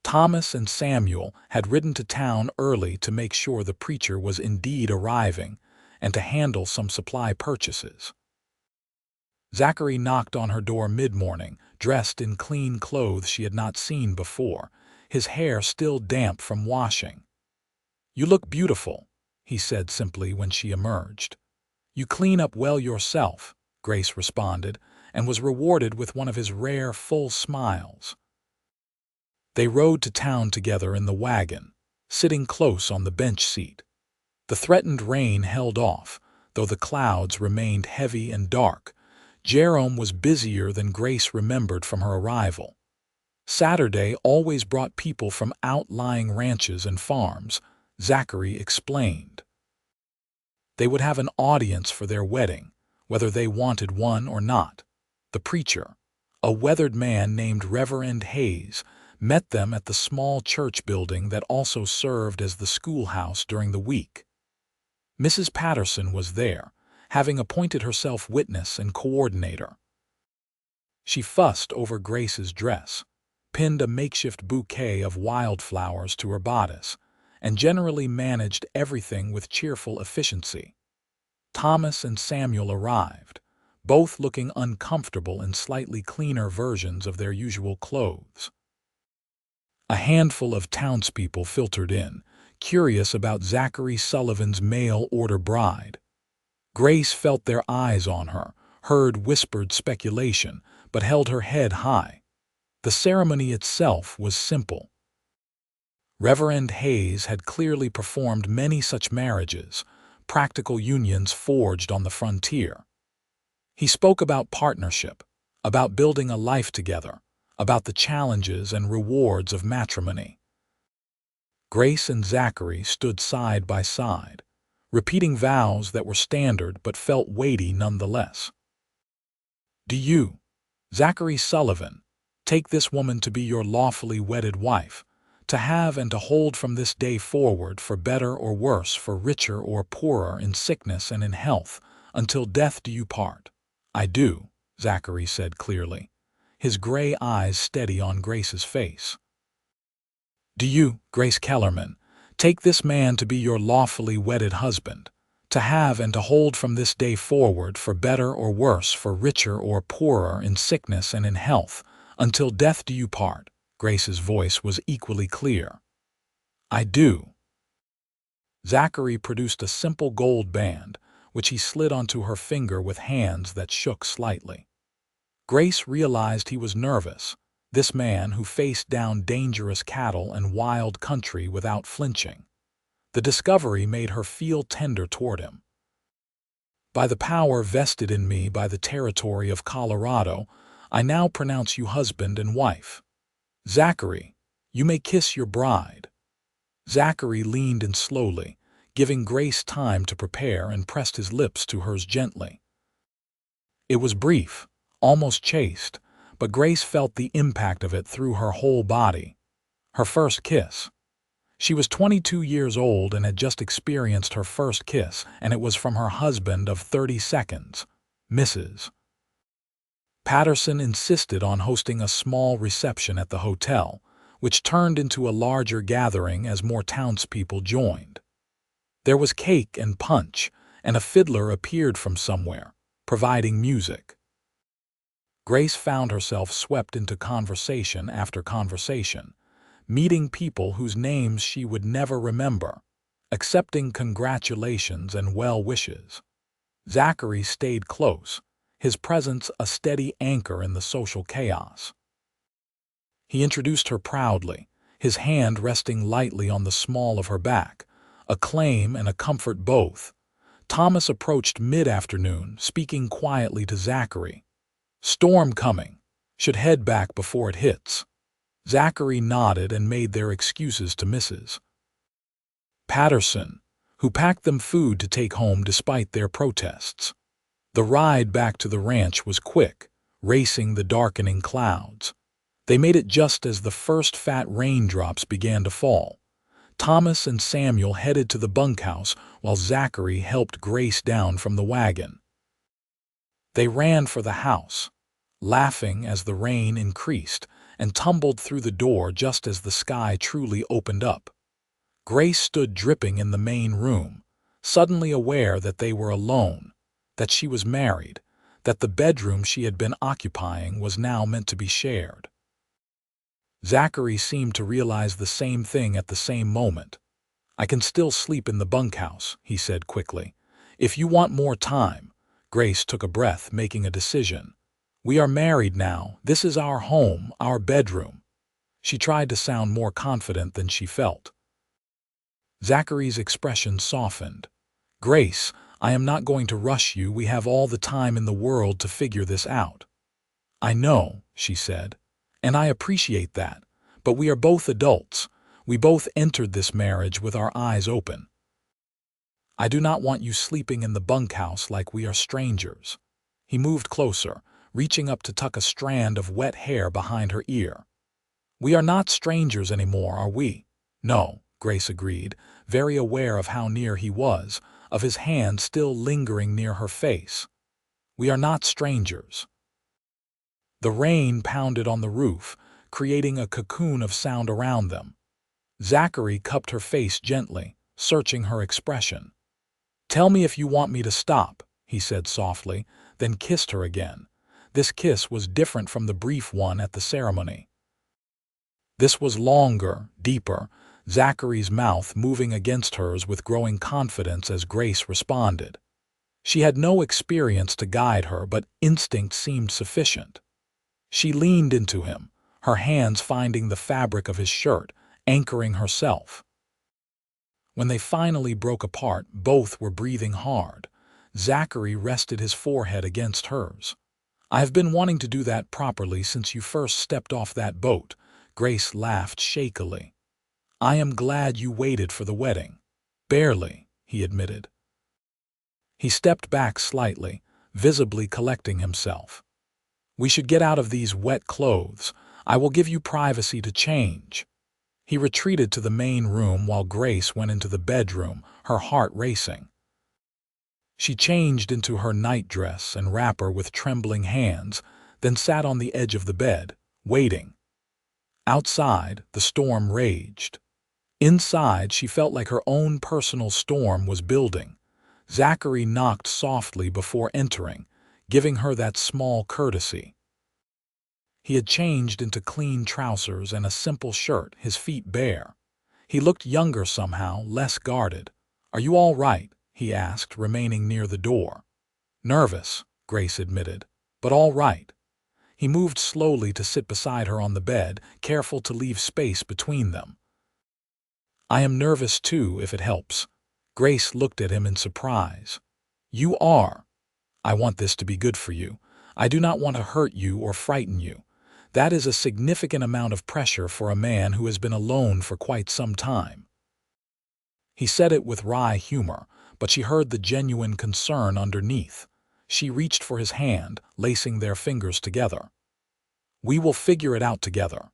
Thomas and Samuel had ridden to town early to make sure the preacher was indeed arriving and to handle some supply purchases. Zachary knocked on her door mid-morning, dressed in clean clothes she had not seen before, his hair still damp from washing. "You look beautiful," he said simply when she emerged. "You clean up well yourself," Grace responded, and was rewarded with one of his rare, full smiles. They rode to town together in the wagon, sitting close on the bench seat. The threatened rain held off, though the clouds remained heavy and dark. Jerome was busier than Grace remembered from her arrival. Saturday always brought people from outlying ranches and farms, Zachary explained. They would have an audience for their wedding, whether they wanted one or not. The preacher, a weathered man named Reverend Hayes, met them at the small church building that also served as the schoolhouse during the week. Mrs. Patterson was there, having appointed herself witness and coordinator. She fussed over Grace's dress, pinned a makeshift bouquet of wildflowers to her bodice, and generally managed everything with cheerful efficiency. Thomas and Samuel arrived, both looking uncomfortable in slightly cleaner versions of their usual clothes. A handful of townspeople filtered in, curious about Zachary Sullivan's mail-order bride. Grace felt their eyes on her, heard whispered speculation, but held her head high. The ceremony itself was simple. Reverend Hayes had clearly performed many such marriages, practical unions forged on the frontier. He spoke about partnership, about building a life together, about the challenges and rewards of matrimony. Grace and Zachary stood side by side, repeating vows that were standard but felt weighty nonetheless. Do you, Zachary Sullivan, take this woman to be your lawfully wedded wife, to have and to hold from this day forward for better or worse, for richer or poorer, in sickness and in health, until death do you part? I do, Zachary said clearly, his gray eyes steady on Grace's face. Do you, Grace Kellerman, take this man to be your lawfully wedded husband, to have and to hold from this day forward for better or worse, for richer or poorer, in sickness and in health, until death do you part? Grace's voice was equally clear. I do. Zachary produced a simple gold band, which he slid onto her finger with hands that shook slightly. Grace realized he was nervous, this man who faced down dangerous cattle and wild country without flinching. The discovery made her feel tender toward him. By the power vested in me by the territory of Colorado, I now pronounce you husband and wife. Zachary, you may kiss your bride. Zachary leaned in slowly, giving Grace time to prepare, and pressed his lips to hers gently. It was brief, almost chaste, but Grace felt the impact of it through her whole body. Her first kiss. She was 22 years old and had just experienced her first kiss, and it was from her husband of 30 seconds, Mrs. Patterson insisted on hosting a small reception at the hotel, which turned into a larger gathering as more townspeople joined. There was cake and punch, and a fiddler appeared from somewhere, providing music. Grace found herself swept into conversation after conversation, meeting people whose names she would never remember, accepting congratulations and well wishes. Zachary stayed close, his presence a steady anchor in the social chaos. He introduced her proudly, his hand resting lightly on the small of her back, a claim and a comfort both. Thomas approached mid-afternoon, speaking quietly to Zachary. Storm coming. Should head back before it hits. Zachary nodded and made their excuses to Mrs. Patterson, who packed them food to take home despite their protests. The ride back to the ranch was quick, racing the darkening clouds. They made it just as the first fat raindrops began to fall. Thomas and Samuel headed to the bunkhouse while Zachary helped Grace down from the wagon. They ran for the house, laughing as the rain increased, and tumbled through the door just as the sky truly opened up. Grace stood dripping in the main room, suddenly aware that they were alone, that she was married, that the bedroom she had been occupying was now meant to be shared. Zachary seemed to realize the same thing at the same moment. I can still sleep in the bunkhouse, he said quickly. If you want more time. Grace took a breath, making a decision. We are married now. This is our home, our bedroom. She tried to sound more confident than she felt. Zachary's expression softened. Grace, I am not going to rush you. We have all the time in the world to figure this out. I know, she said, and I appreciate that, but we are both adults. We both entered this marriage with our eyes open. I do not want you sleeping in the bunkhouse like we are strangers. He moved closer, reaching up to tuck a strand of wet hair behind her ear. We are not strangers anymore, are we? No, Grace agreed, very aware of how near he was, of his hand still lingering near her face. We are not strangers. The rain pounded on the roof, creating a cocoon of sound around them. Zachary cupped her face gently, searching her expression. Tell me if you want me to stop, he said softly, then kissed her again. This kiss was different from the brief one at the ceremony. This was longer, deeper, Zachary's mouth moving against hers with growing confidence as Grace responded. She had no experience to guide her, but instinct seemed sufficient. She leaned into him, her hands finding the fabric of his shirt, anchoring herself. When they finally broke apart, both were breathing hard. Zachary rested his forehead against hers. "I have been wanting to do that properly since you first stepped off that boat," Grace laughed shakily. "I am glad you waited for the wedding." "Barely," he admitted. He stepped back slightly, visibly collecting himself. "We should get out of these wet clothes. I will give you privacy to change." He retreated to the main room while Grace went into the bedroom, her heart racing. She changed into her nightdress and wrapper with trembling hands, then sat on the edge of the bed, waiting. Outside, the storm raged. Inside, she felt like her own personal storm was building. Zachary knocked softly before entering, giving her that small courtesy. He had changed into clean trousers and a simple shirt, his feet bare. He looked younger somehow, less guarded. "Are you all right?" he asked, remaining near the door. "Nervous," Grace admitted, "but all right." He moved slowly to sit beside her on the bed, careful to leave space between them. "I am nervous too, if it helps." Grace looked at him in surprise. "You are. I want this to be good for you. I do not want to hurt you or frighten you. That is a significant amount of pressure for a man who has been alone for quite some time." He said it with wry humor, but she heard the genuine concern underneath. She reached for his hand, lacing their fingers together. "We will figure it out together.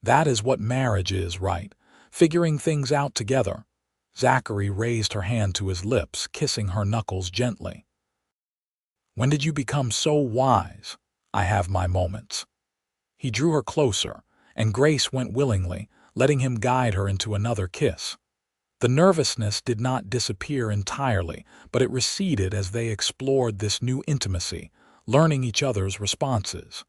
That is what marriage is, right? Figuring things out together." Zachary raised her hand to his lips, kissing her knuckles gently. "When did you become so wise?" "I have my moments." He drew her closer, and Grace went willingly, letting him guide her into another kiss. The nervousness did not disappear entirely, but it receded as they explored this new intimacy, learning each other's responses.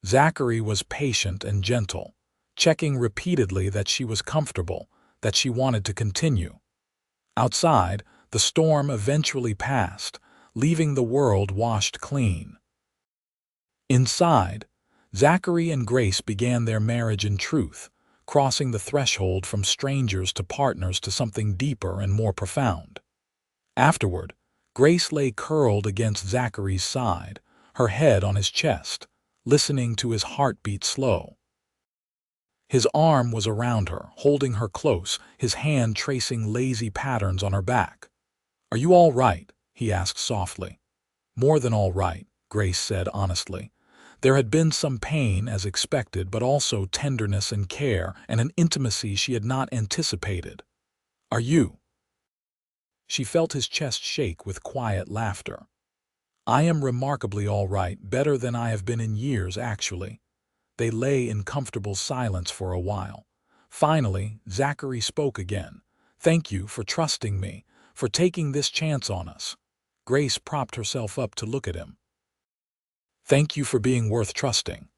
Zachary was patient and gentle, checking repeatedly that she was comfortable, that she wanted to continue. Outside, the storm eventually passed, leaving the world washed clean. Inside, Zachary and Grace began their marriage in truth, crossing the threshold from strangers to partners to something deeper and more profound. Afterward, Grace lay curled against Zachary's side, her head on his chest, listening to his heartbeat slow. His arm was around her, holding her close, his hand tracing lazy patterns on her back. "Are you all right?" he asked softly. "More than all right," Grace said honestly. There had been some pain, as expected, but also tenderness and care and an intimacy she had not anticipated. "Are you?" She felt his chest shake with quiet laughter. "I am remarkably all right, better than I have been in years, actually." They lay in comfortable silence for a while. Finally, Zachary spoke again. "Thank you for trusting me, for taking this chance on us." Grace propped herself up to look at him. "Thank you for being worth trusting,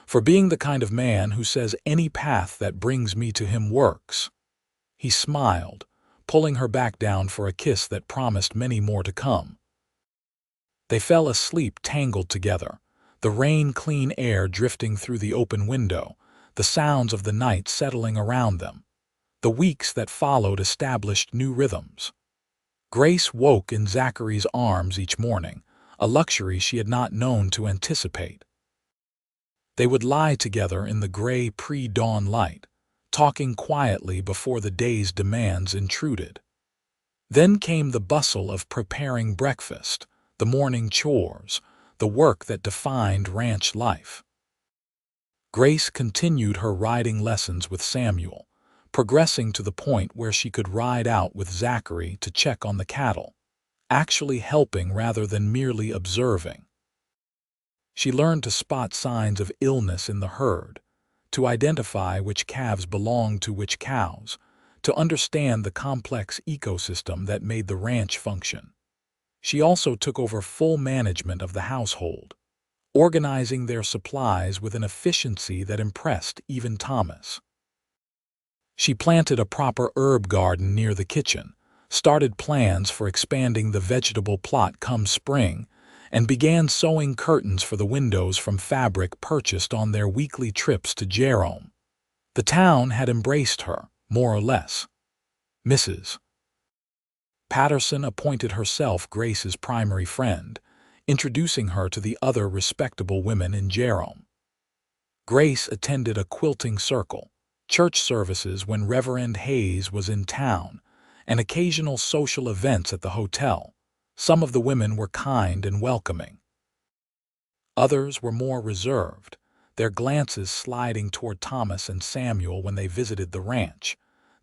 for being the kind of man who says any path that brings me to him works." He smiled, pulling her back down for a kiss that promised many more to come. They fell asleep tangled together, the rain-clean air drifting through the open window, the sounds of the night settling around them. The weeks that followed established new rhythms. Grace woke in Zachary's arms each morning, a luxury she had not known to anticipate. They would lie together in the gray pre-dawn light, talking quietly before the day's demands intruded. Then came the bustle of preparing breakfast, the morning chores, the work that defined ranch life. Grace continued her riding lessons with Samuel, progressing to the point where she could ride out with Zachary to check on the cattle, actually helping rather than merely observing. She learned to spot signs of illness in the herd, to identify which calves belonged to which cows, to understand the complex ecosystem that made the ranch function. She also took over full management of the household, organizing their supplies with an efficiency that impressed even Thomas. She planted a proper herb garden near the kitchen, started plans for expanding the vegetable plot come spring, and began sewing curtains for the windows from fabric purchased on their weekly trips to Jerome. The town had embraced her, more or less. Mrs. Patterson appointed herself Grace's primary friend, introducing her to the other respectable women in Jerome. Grace attended a quilting circle, church services when Reverend Hayes was in town, and occasional social events at the hotel. Some of the women were kind and welcoming. Others were more reserved, their glances sliding toward Thomas and Samuel when they visited the ranch,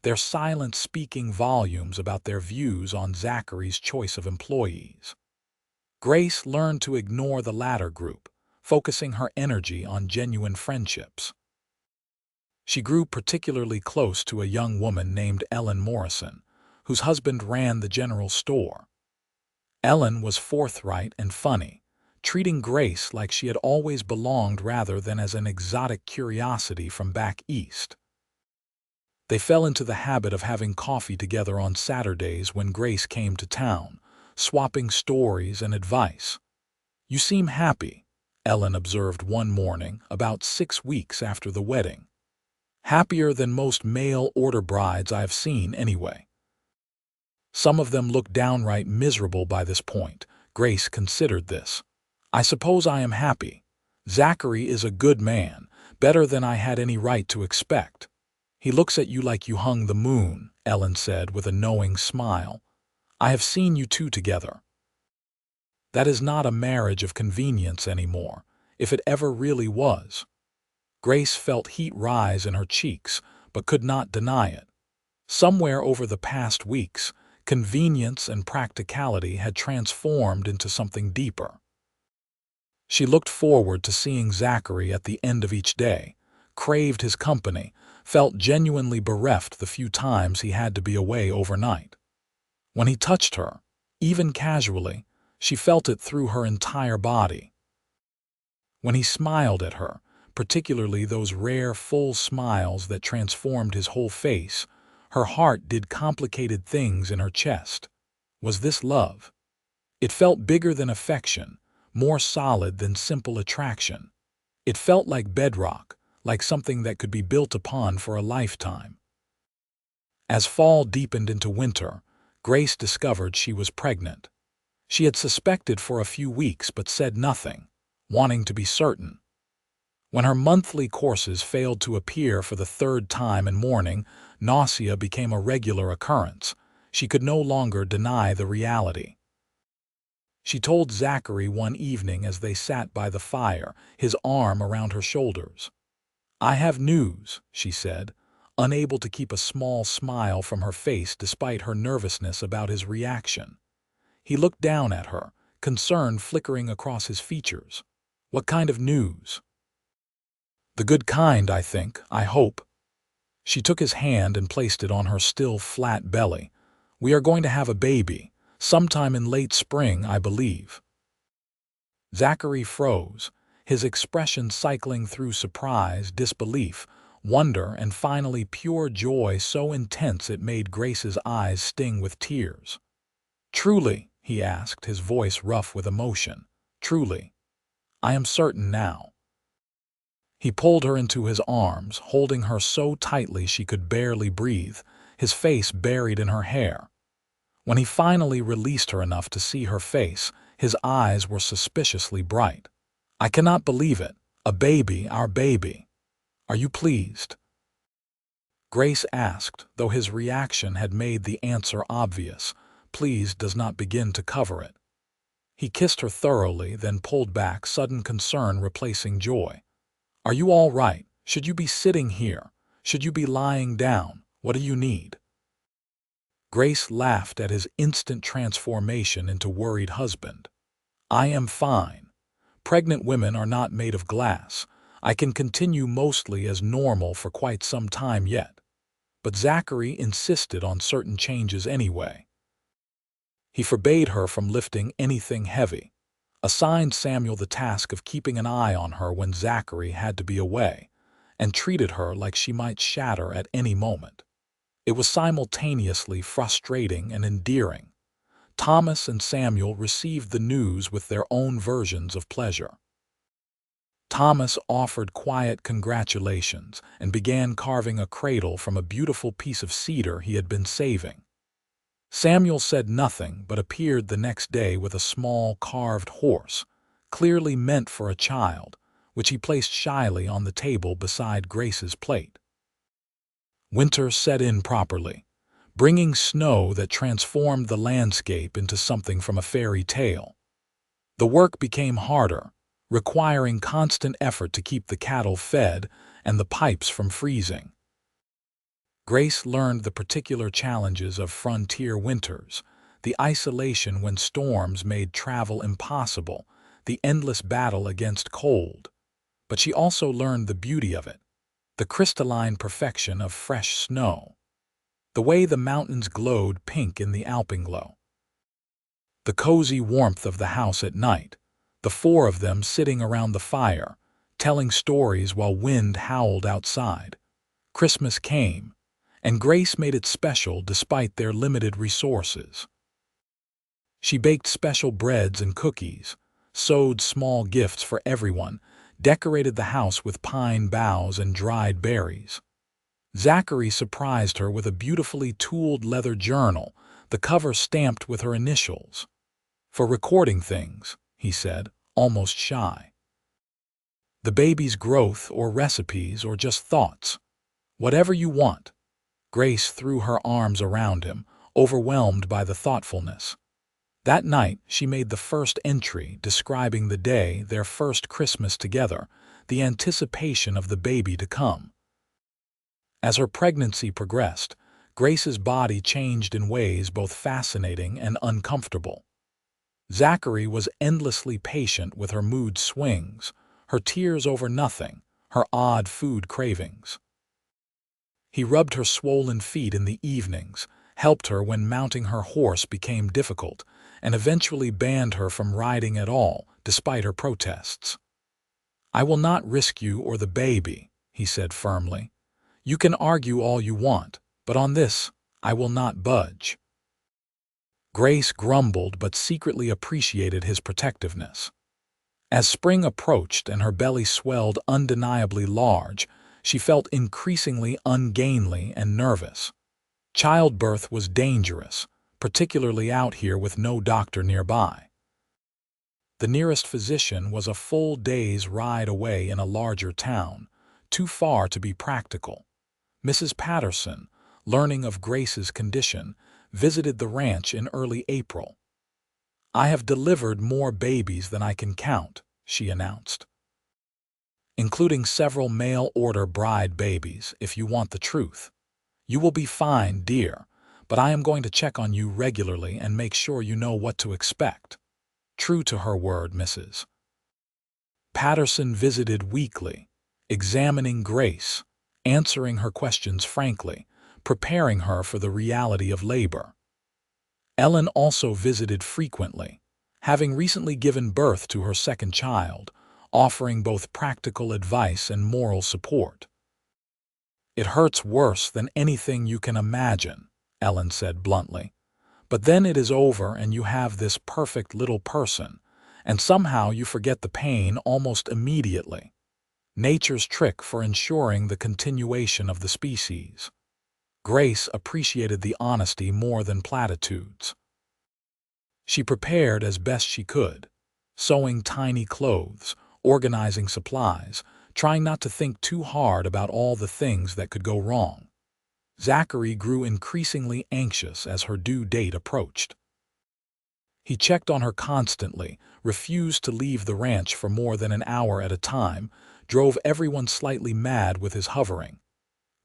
their silence speaking volumes about their views on Zachary's choice of employees. Grace learned to ignore the latter group, focusing her energy on genuine friendships. She grew particularly close to a young woman named Ellen Morrison, whose husband ran the general store. Ellen was forthright and funny, treating Grace like she had always belonged rather than as an exotic curiosity from back east. They fell into the habit of having coffee together on Saturdays when Grace came to town, swapping stories and advice. "You seem happy," Ellen observed one morning about 6 weeks after the wedding. "Happier than most mail-order brides I have seen, anyway." Some of them looked downright miserable by this point. Grace considered this. "I suppose I am happy. Zachary is a good man, better than I had any right to expect. He looks at you like you hung the moon," Ellen said with a knowing smile. "I have seen you two together. That is not a marriage of convenience anymore, if it ever really was." Grace felt heat rise in her cheeks, but could not deny it. Somewhere over the past weeks, convenience and practicality had transformed into something deeper. She looked forward to seeing Zachary at the end of each day, craved his company, felt genuinely bereft the few times he had to be away overnight. When he touched her, even casually, she felt it through her entire body. When he smiled at her, particularly those rare full smiles that transformed his whole face, her heart did complicated things in her chest. Was this love? It felt bigger than affection, more solid than simple attraction. It felt like bedrock, like something that could be built upon for a lifetime. As fall deepened into winter, Grace discovered she was pregnant. She had suspected for a few weeks but said nothing, wanting to be certain. When her monthly courses failed to appear for the third time in mourning, nausea became a regular occurrence. She could no longer deny the reality. She told Zachary one evening as they sat by the fire, his arm around her shoulders. "I have news," she said, unable to keep a small smile from her face despite her nervousness about his reaction. He looked down at her, concern flickering across his features. "What kind of news?" "The good kind, I think, I hope." She took his hand and placed it on her still flat belly. "We are going to have a baby, sometime in late spring, I believe." Zachary froze, his expression cycling through surprise, disbelief, wonder, and finally pure joy so intense it made Grace's eyes sting with tears. "Truly?" he asked, his voice rough with emotion. "Truly? I am certain now." He pulled her into his arms, holding her so tightly she could barely breathe, his face buried in her hair. When he finally released her enough to see her face, his eyes were suspiciously bright. "I cannot believe it. A baby, our baby. Are you pleased?" Grace asked, though his reaction had made the answer obvious. Pleased does not begin to cover it. He kissed her thoroughly, then pulled back, sudden concern replacing joy. "Are you all right? Should you be sitting here? Should you be lying down? What do you need?" Grace laughed at his instant transformation into worried husband. "I am fine. Pregnant women are not made of glass. I can continue mostly as normal for quite some time yet." But Zachary insisted on certain changes anyway. He forbade her from lifting anything heavy, assigned Samuel the task of keeping an eye on her when Zachary had to be away, and treated her like she might shatter at any moment. It was simultaneously frustrating and endearing. Thomas and Samuel received the news with their own versions of pleasure. Thomas offered quiet congratulations and began carving a cradle from a beautiful piece of cedar he had been saving. Samuel said nothing but appeared the next day with a small carved horse, clearly meant for a child, which he placed shyly on the table beside Grace's plate. Winter set in properly, bringing snow that transformed the landscape into something from a fairy tale. The work became harder, requiring constant effort to keep the cattle fed and the pipes from freezing. Grace learned the particular challenges of frontier winters, the isolation when storms made travel impossible, the endless battle against cold. But she also learned the beauty of it, the crystalline perfection of fresh snow, the way the mountains glowed pink in the alpenglow, the cozy warmth of the house at night, the four of them sitting around the fire, telling stories while wind howled outside. Christmas came, and Grace made it special despite their limited resources. She baked special breads and cookies, sewed small gifts for everyone, decorated the house with pine boughs and dried berries. Zachary surprised her with a beautifully tooled leather journal, the cover stamped with her initials. "For recording things," he said, almost shy. "The baby's growth or recipes or just thoughts. Whatever you want." Grace threw her arms around him, overwhelmed by the thoughtfulness. That night, she made the first entry describing the day, their first Christmas together, the anticipation of the baby to come. As her pregnancy progressed, Grace's body changed in ways both fascinating and uncomfortable. Zachary was endlessly patient with her mood swings, her tears over nothing, her odd food cravings. He rubbed her swollen feet in the evenings, helped her when mounting her horse became difficult, and eventually banned her from riding at all, despite her protests. "I will not risk you or the baby," he said firmly. "You can argue all you want, but on this, I will not budge." Grace grumbled but secretly appreciated his protectiveness. As spring approached and her belly swelled undeniably large, she felt increasingly ungainly and nervous. Childbirth was dangerous, particularly out here with no doctor nearby. The nearest physician was a full day's ride away in a larger town, too far to be practical. Mrs. Patterson, learning of Grace's condition, visited the ranch in early April. "I have delivered more babies than I can count," she announced, "including several mail-order bride babies, if you want the truth. You will be fine, dear, but I am going to check on you regularly and make sure you know what to expect." True to her word, Mrs. Patterson visited weekly, examining Grace, answering her questions frankly, preparing her for the reality of labor. Ellen also visited frequently, having recently given birth to her second child, offering both practical advice and moral support. "It hurts worse than anything you can imagine," Ellen said bluntly. "But then it is over and you have this perfect little person, and somehow you forget the pain almost immediately. Nature's trick for ensuring the continuation of the species." Grace appreciated the honesty more than platitudes. She prepared as best she could, sewing tiny clothes, organizing supplies, trying not to think too hard about all the things that could go wrong. Zachary grew increasingly anxious as her due date approached. He checked on her constantly, refused to leave the ranch for more than an hour at a time, drove everyone slightly mad with his hovering.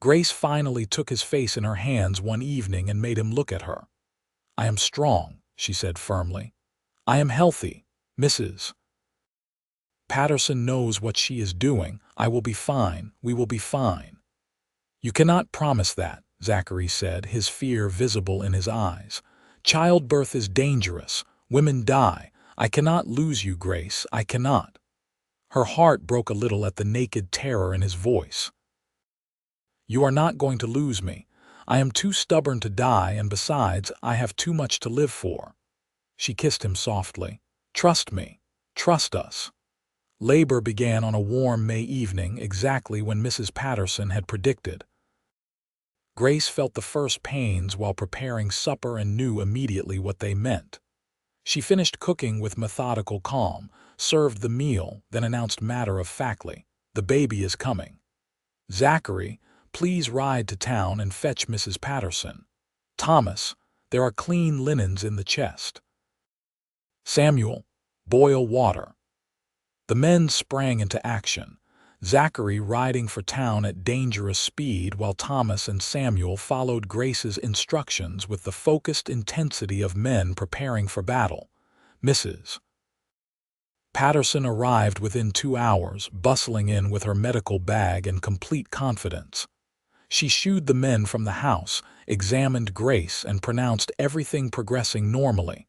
Grace finally took his face in her hands one evening and made him look at her. "I am strong," she said firmly. "I am healthy, Mrs. Patterson knows what she is doing. I will be fine. We will be fine." "You cannot promise that," Zachary said, his fear visible in his eyes. "Childbirth is dangerous. Women die. I cannot lose you, Grace. I cannot." Her heart broke a little at the naked terror in his voice. "You are not going to lose me. I am too stubborn to die, and besides, I have too much to live for." She kissed him softly. "Trust me. Trust us." Labor began on a warm May evening, exactly when Mrs. Patterson had predicted. Grace felt the first pains while preparing supper and knew immediately what they meant. She finished cooking with methodical calm, served the meal, then announced matter-of-factly, "The baby is coming. Zachary, please ride to town and fetch Mrs. Patterson. Thomas, there are clean linens in the chest. Samuel, boil water." The men sprang into action, Zachary riding for town at dangerous speed while Thomas and Samuel followed Grace's instructions with the focused intensity of men preparing for battle. Mrs. Patterson arrived within 2 hours, bustling in with her medical bag and complete confidence. She shooed the men from the house, examined Grace, and pronounced everything progressing normally.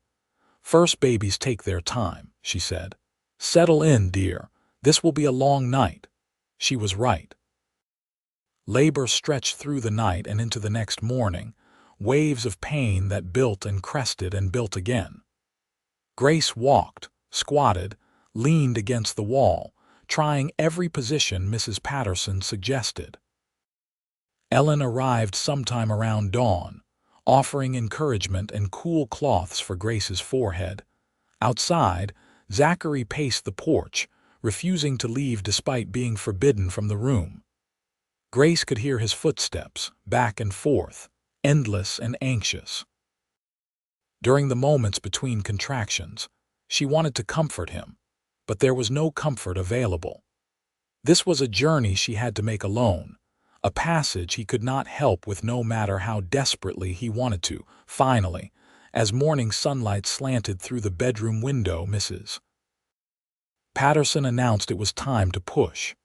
"First babies take their time," she said. "Settle in, dear. This will be a long night." She was right. Labor stretched through the night and into the next morning, waves of pain that built and crested and built again. Grace walked, squatted, leaned against the wall, trying every position Mrs. Patterson suggested. Ellen arrived sometime around dawn, offering encouragement and cool cloths for Grace's forehead. Outside, Zachary paced the porch, refusing to leave despite being forbidden from the room. Grace could hear his footsteps, back and forth, endless and anxious. During the moments between contractions, she wanted to comfort him, but there was no comfort available. This was a journey she had to make alone, a passage he could not help with no matter how desperately he wanted to. Finally, as morning sunlight slanted through the bedroom window, Mrs. Patterson announced it was time to push.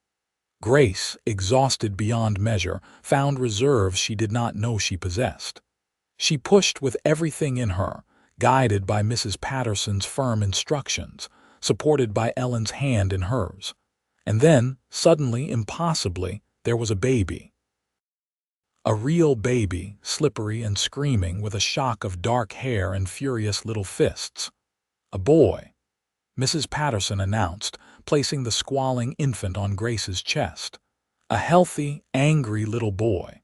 Grace, exhausted beyond measure, found reserves she did not know she possessed. She pushed with everything in her, guided by Mrs. Patterson's firm instructions, supported by Ellen's hand in hers. And then, suddenly, impossibly, there was a baby. A real baby, slippery and screaming, with a shock of dark hair and furious little fists. A boy, Mrs. Patterson announced, placing the squalling infant on Grace's chest. A healthy, angry little boy.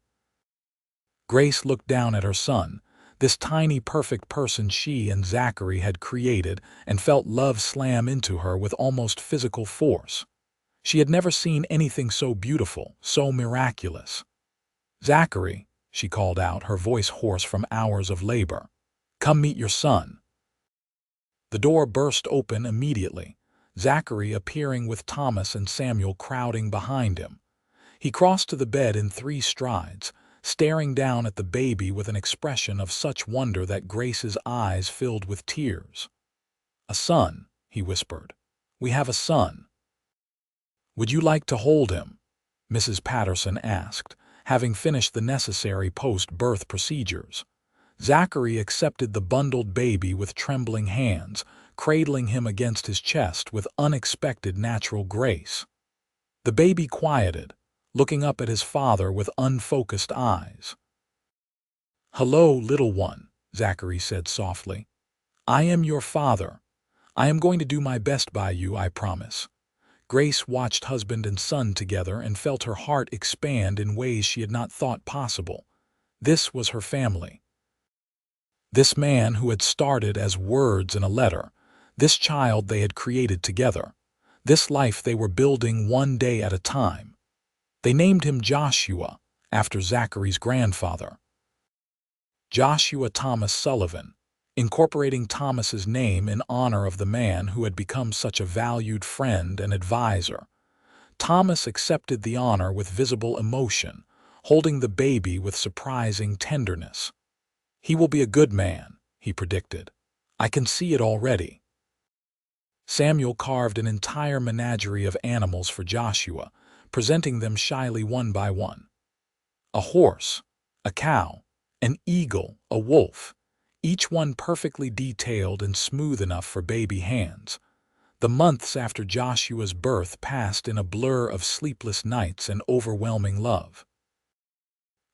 Grace looked down at her son, this tiny perfect person she and Zachary had created, and felt love slam into her with almost physical force. She had never seen anything so beautiful, so miraculous. "Zachary," she called out, her voice hoarse from hours of labor, "come meet your son." The door burst open immediately, Zachary appearing with Thomas and Samuel crowding behind him. He crossed to the bed in 3 strides, staring down at the baby with an expression of such wonder that Grace's eyes filled with tears. "A son," he whispered. "We have a son." "Would you like to hold him?" Mrs. Patterson asked, having finished the necessary post-birth procedures. Zachary accepted the bundled baby with trembling hands, cradling him against his chest with unexpected natural grace. The baby quieted, looking up at his father with unfocused eyes. "Hello, little one," Zachary said softly. "I am your father. I am going to do my best by you, I promise." Grace watched husband and son together and felt her heart expand in ways she had not thought possible. This was her family. This man who had started as words in a letter, this child they had created together, this life they were building one day at a time. They named him Joshua, after Zachary's grandfather. Joshua Thomas Sullivan, incorporating Thomas's name in honor of the man who had become such a valued friend and advisor. Thomas accepted the honor with visible emotion, holding the baby with surprising tenderness. "He will be a good man," he predicted. "I can see it already." Samuel carved an entire menagerie of animals for Joshua, presenting them shyly one by one. A horse, a cow, an eagle, a wolf, each one perfectly detailed and smooth enough for baby hands. The months after Joshua's birth passed in a blur of sleepless nights and overwhelming love.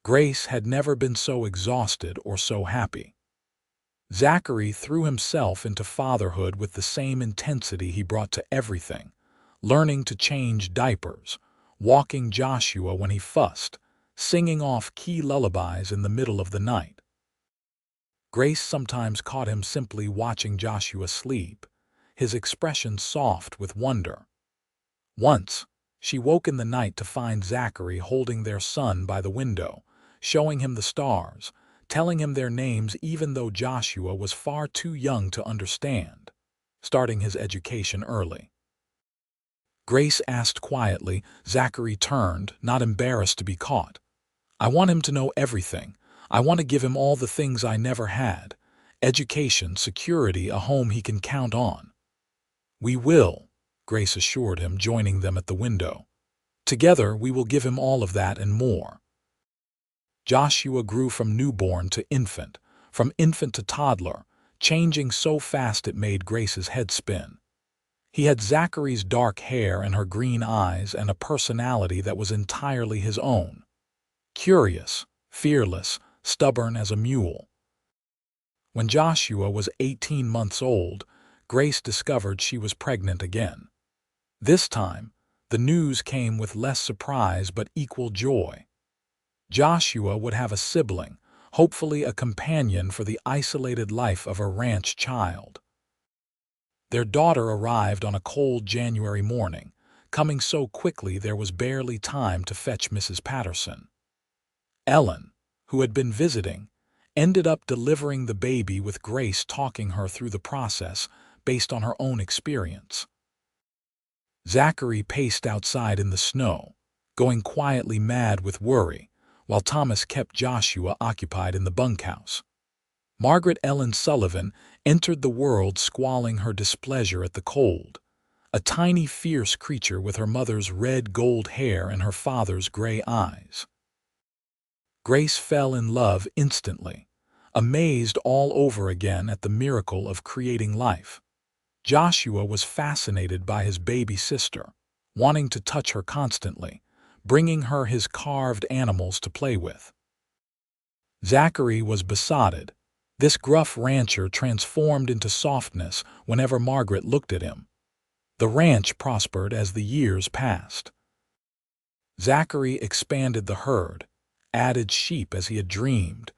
Grace had never been so exhausted or so happy. Zachary threw himself into fatherhood with the same intensity he brought to everything, learning to change diapers, walking Joshua when he fussed, singing off key lullabies in the middle of the night. Grace sometimes caught him simply watching Joshua sleep, his expression soft with wonder. Once, she woke in the night to find Zachary holding their son by the window, showing him the stars, telling him their names even though Joshua was far too young to understand, starting his education early. Grace asked quietly. Zachary turned, not embarrassed to be caught. "I want him to know everything. I want to give him all the things I never had. Education, security, a home he can count on." "We will," Grace assured him, joining them at the window. "Together we will give him all of that and more." Joshua grew from newborn to infant, from infant to toddler, changing so fast it made Grace's head spin. He had Zachary's dark hair and her green eyes and a personality that was entirely his own. Curious, fearless, stubborn as a mule. When Joshua was 18 months old, Grace discovered she was pregnant again. This time, the news came with less surprise but equal joy. Joshua would have a sibling, hopefully a companion for the isolated life of a ranch child. Their daughter arrived on a cold January morning, coming so quickly there was barely time to fetch Mrs. Patterson. Ellen, who had been visiting, ended up delivering the baby with Grace talking her through the process based on her own experience. Zachary paced outside in the snow, going quietly mad with worry, while Thomas kept Joshua occupied in the bunkhouse. Margaret Ellen Sullivan entered the world squalling her displeasure at the cold, a tiny fierce creature with her mother's red gold hair and her father's gray eyes. Grace fell in love instantly, amazed all over again at the miracle of creating life. Joshua was fascinated by his baby sister, wanting to touch her constantly, bringing her his carved animals to play with. Zachary was besotted. This gruff rancher transformed into softness whenever Margaret looked at him. The ranch prospered as the years passed. Zachary expanded the herd, added sheep as he had dreamed,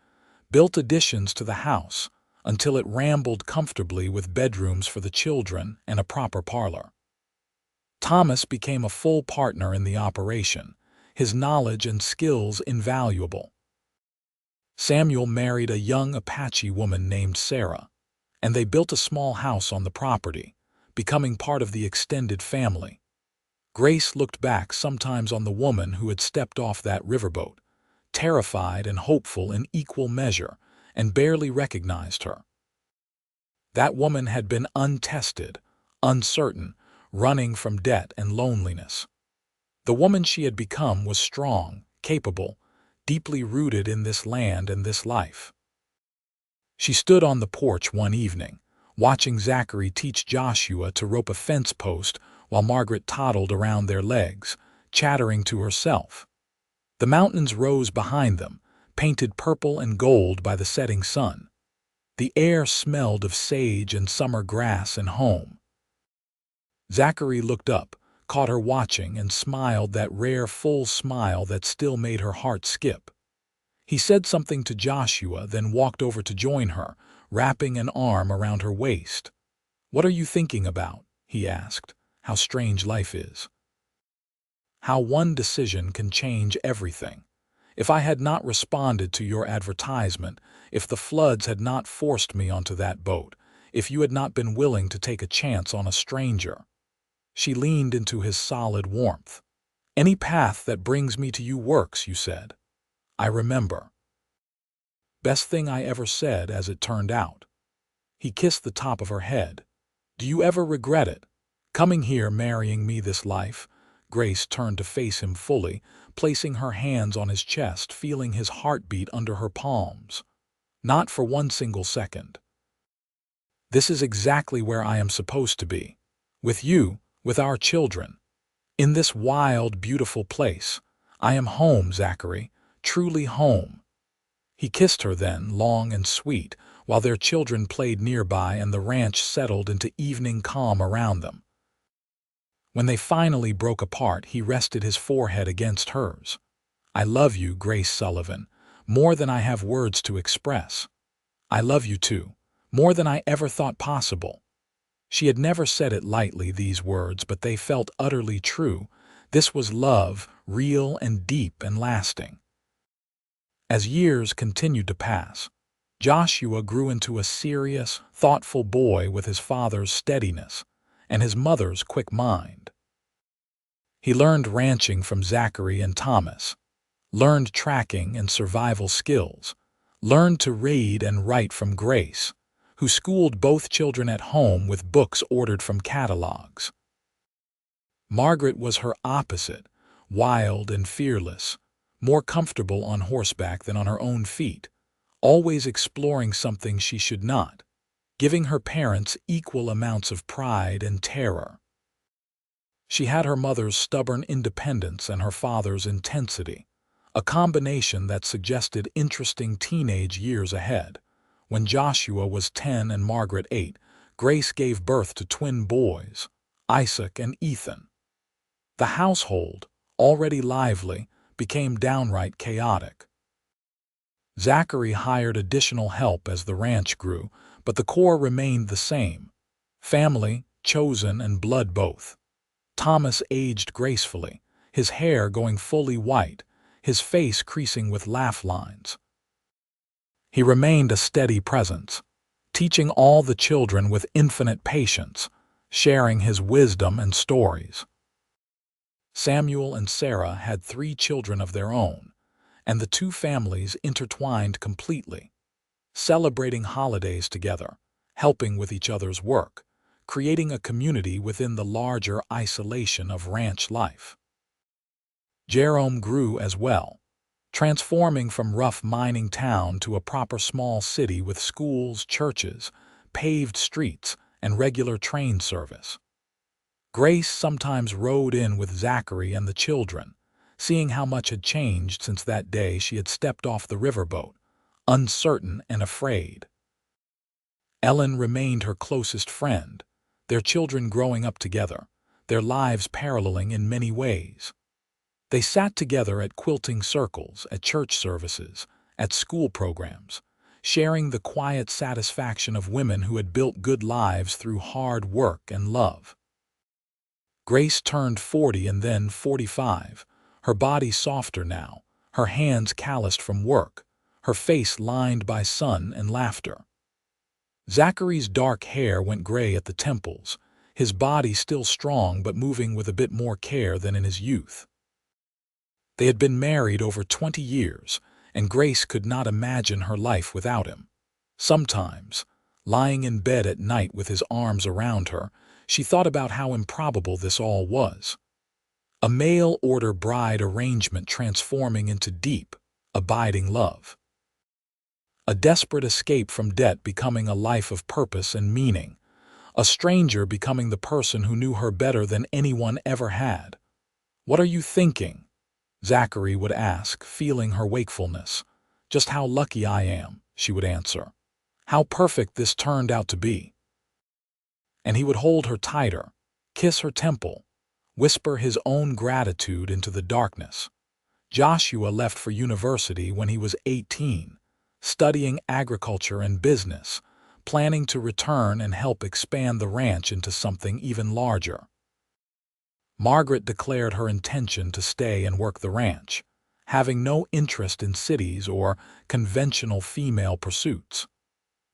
built additions to the house until it rambled comfortably with bedrooms for the children and a proper parlor. Thomas became a full partner in the operation, his knowledge and skills invaluable. Samuel married a young Apache woman named Sarah, and they built a small house on the property, becoming part of the extended family. Grace looked back sometimes on the woman who had stepped off that riverboat, terrified and hopeful in equal measure, and barely recognized her. That woman had been untested, uncertain, running from debt and loneliness. The woman she had become was strong, capable, deeply rooted in this land and this life. She stood on the porch one evening, watching Zachary teach Joshua to rope a fence post while Margaret toddled around their legs, chattering to herself. The mountains rose behind them, painted purple and gold by the setting sun. The air smelled of sage and summer grass and home. Zachary looked up, caught her watching, and smiled that rare full smile that still made her heart skip. He said something to Joshua, then walked over to join her, wrapping an arm around her waist. "What are you thinking about?" he asked. "How strange life is. How one decision can change everything. If I had not responded to your advertisement, if the floods had not forced me onto that boat, if you had not been willing to take a chance on a stranger." She leaned into his solid warmth. "Any path that brings me to you works," you said. "I remember." Best thing I ever said, as it turned out. He kissed the top of her head. "Do you ever regret it? Coming here, marrying me this life?" Grace turned to face him fully, placing her hands on his chest, feeling his heartbeat under her palms. "Not for one single second. This is exactly where I am supposed to be. With you, with our children. In this wild, beautiful place. I am home, Zachary, truly home." He kissed her then, long and sweet, while their children played nearby and the ranch settled into evening calm around them. When they finally broke apart, he rested his forehead against hers. "I love you, Grace Sullivan, more than I have words to express. I love you too, more than I ever thought possible." She had never said it lightly, these words, but they felt utterly true. This was love, real and deep and lasting. As years continued to pass, Joshua grew into a serious, thoughtful boy with his father's steadiness and his mother's quick mind. He learned ranching from Zachary and Thomas, learned tracking and survival skills, learned to read and write from Grace, who schooled both children at home with books ordered from catalogs. Margaret was her opposite, wild and fearless, more comfortable on horseback than on her own feet, always exploring something she should not, giving her parents equal amounts of pride and terror. She had her mother's stubborn independence and her father's intensity, a combination that suggested interesting teenage years ahead. When Joshua was 10 and Margaret 8, Grace gave birth to twin boys, Isaac and Ethan. The household, already lively, became downright chaotic. Zachary hired additional help as the ranch grew, but the core remained the same: family, chosen, and blood both. Thomas aged gracefully, his hair going fully white, his face creasing with laugh lines. He remained a steady presence, teaching all the children with infinite patience, sharing his wisdom and stories. Samuel and Sarah had 3 children of their own, and the two families intertwined completely, celebrating holidays together, helping with each other's work, creating a community within the larger isolation of ranch life. Jerome grew as well, transforming from rough mining town to a proper small city with schools, churches, paved streets, and regular train service. Grace sometimes rode in with Zachary and the children, seeing how much had changed since that day she had stepped off the riverboat, uncertain and afraid. Ellen remained her closest friend, their children growing up together, their lives paralleling in many ways. They sat together at quilting circles, at church services, at school programs, sharing the quiet satisfaction of women who had built good lives through hard work and love. Grace turned 40 and then 45, her body softer now, her hands calloused from work, her face lined by sun and laughter. Zachary's dark hair went gray at the temples, his body still strong but moving with a bit more care than in his youth. They had been married over 20 years, and Grace could not imagine her life without him. Sometimes, lying in bed at night with his arms around her, she thought about how improbable this all was. A mail-order bride arrangement transforming into deep, abiding love. A desperate escape from debt becoming a life of purpose and meaning. A stranger becoming the person who knew her better than anyone ever had. "What are you thinking?" Zachary would ask, feeling her wakefulness. "Just how lucky I am," she would answer. "How perfect this turned out to be." And he would hold her tighter, kiss her temple, whisper his own gratitude into the darkness. Joshua left for university when he was 18, studying agriculture and business, planning to return and help expand the ranch into something even larger. Margaret declared her intention to stay and work the ranch, having no interest in cities or conventional female pursuits.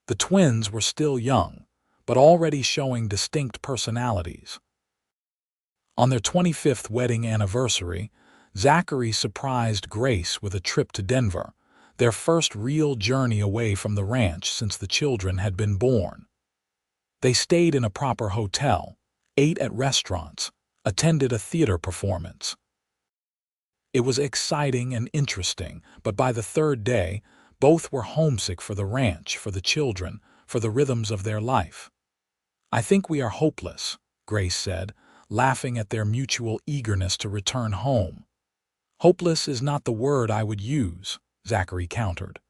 The twins were still young, but already showing distinct personalities. On their 25th wedding anniversary, Zachary surprised Grace with a trip to Denver, their first real journey away from the ranch since the children had been born. They stayed in a proper hotel, ate at restaurants, attended a theater performance. It was exciting and interesting, but by the 3rd day, both were homesick for the ranch, for the children, for the rhythms of their life. "I think we are hopeless," Grace said, laughing at their mutual eagerness to return home. "Hopeless is not the word I would use," Zachary countered.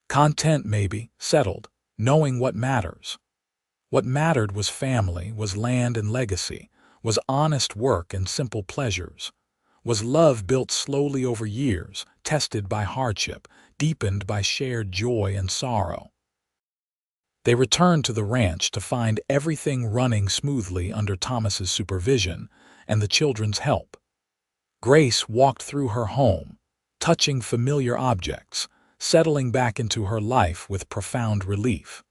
"Content, maybe, settled, knowing what matters." What mattered was family, was land and legacy, Was honest work and simple pleasures? Was love built slowly over years, tested by hardship, deepened by shared joy and sorrow? They returned to the ranch to find everything running smoothly under Thomas's supervision and the children's help. Grace walked through her home, touching familiar objects, settling back into her life with profound relief.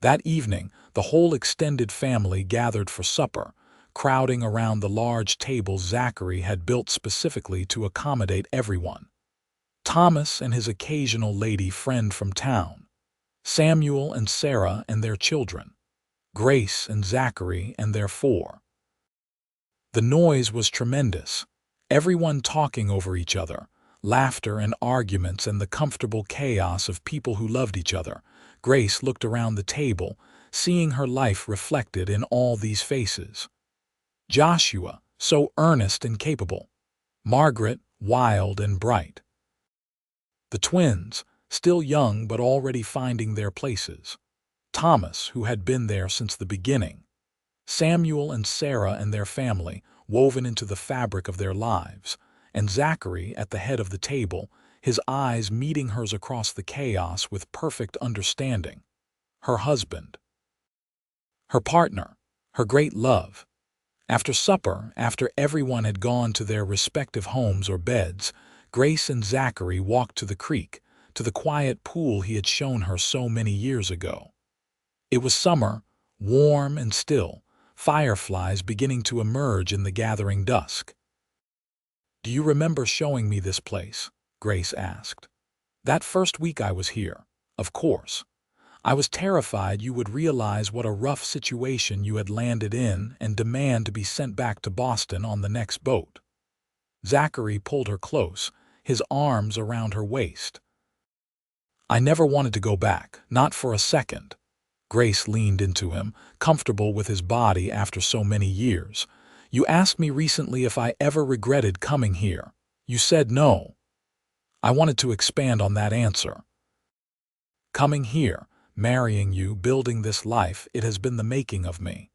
That evening, the whole extended family gathered for supper, crowding around the large table Zachary had built specifically to accommodate everyone. Thomas and his occasional lady friend from town, Samuel and Sarah and their children, Grace and Zachary and their four. The noise was tremendous, everyone talking over each other, laughter and arguments and the comfortable chaos of people who loved each other. Grace looked around the table, seeing her life reflected in all these faces. Joshua, so earnest and capable. Margaret, wild and bright. The twins, still young but already finding their places. Thomas, who had been there since the beginning. Samuel and Sarah and their family, woven into the fabric of their lives. And Zachary at the head of the table, his eyes meeting hers across the chaos with perfect understanding. Her husband. Her partner. Her great love. After supper, after everyone had gone to their respective homes or beds, Grace and Zachary walked to the creek, to the quiet pool he had shown her so many years ago. It was summer, warm and still, fireflies beginning to emerge in the gathering dusk. "Do you remember showing me this place?" Grace asked. "That first week I was here, of course. I was terrified you would realize what a rough situation you had landed in and demand to be sent back to Boston on the next boat." Zachary pulled her close, his arms around her waist. "I never wanted to go back, not for a second." Grace leaned into him, comfortable with his body after so many years. "You asked me recently if I ever regretted coming here. You said no. I wanted to expand on that answer. Coming here, marrying you, building this life, it has been the making of me.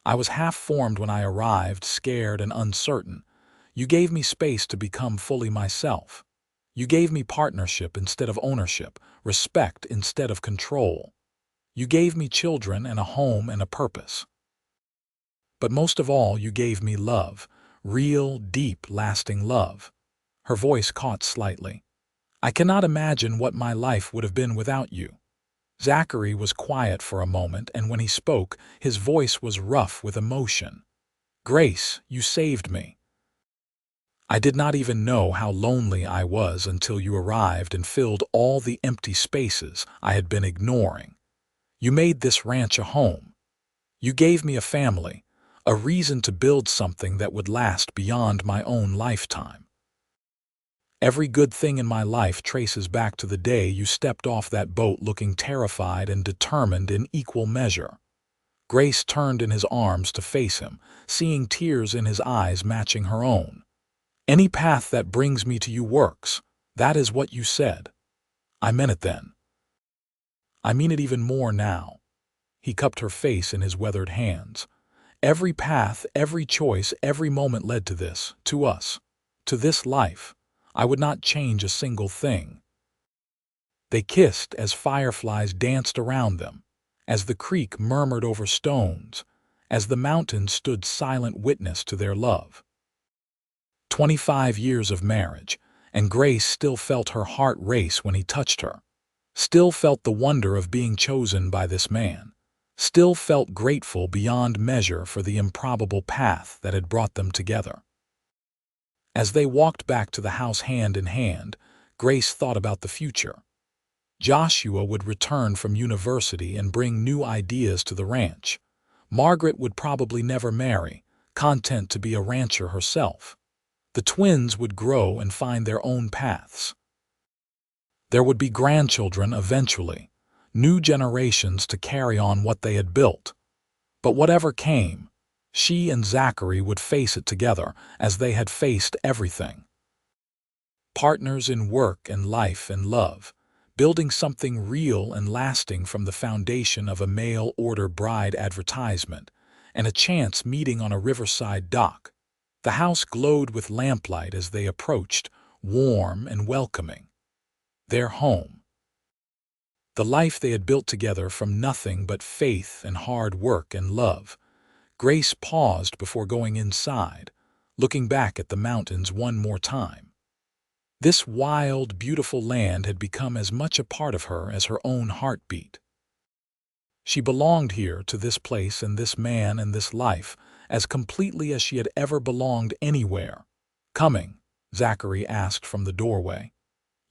I was half-formed when I arrived, scared and uncertain. You gave me space to become fully myself. You gave me partnership instead of ownership, respect instead of control. You gave me children and a home and a purpose. But most of all, you gave me love, real, deep, lasting love." Her voice caught slightly. "I cannot imagine what my life would have been without you." Zachary was quiet for a moment, and when he spoke, his voice was rough with emotion. "Grace, you saved me. I did not even know how lonely I was until you arrived and filled all the empty spaces I had been ignoring. You made this ranch a home. You gave me a family, a reason to build something that would last beyond my own lifetime. Every good thing in my life traces back to the day you stepped off that boat looking terrified and determined in equal measure." Grace turned in his arms to face him, seeing tears in his eyes matching her own. "Any path that brings me to you works. That is what you said. I meant it then. I mean it even more now." He cupped her face in his weathered hands. "Every path, every choice, every moment led to this, to us, to this life. I would not change a single thing." They kissed as fireflies danced around them, as the creek murmured over stones, as the mountains stood silent witness to their love. 25 years of marriage, and Grace still felt her heart race when he touched her, still felt the wonder of being chosen by this man, still felt grateful beyond measure for the improbable path that had brought them together. As they walked back to the house hand in hand, Grace thought about the future. Joshua would return from university and bring new ideas to the ranch. Margaret would probably never marry, content to be a rancher herself. The twins would grow and find their own paths. There would be grandchildren eventually, new generations to carry on what they had built. But whatever came, she and Zachary would face it together as they had faced everything. Partners in work and life and love, building something real and lasting from the foundation of a mail-order bride advertisement, and a chance meeting on a riverside dock. The house glowed with lamplight as they approached, warm and welcoming. Their home. The life they had built together from nothing but faith and hard work and love. Grace paused before going inside, looking back at the mountains one more time. This wild, beautiful land had become as much a part of her as her own heartbeat. She belonged here to this place and this man and this life as completely as she had ever belonged anywhere. "Coming?" Zachary asked from the doorway.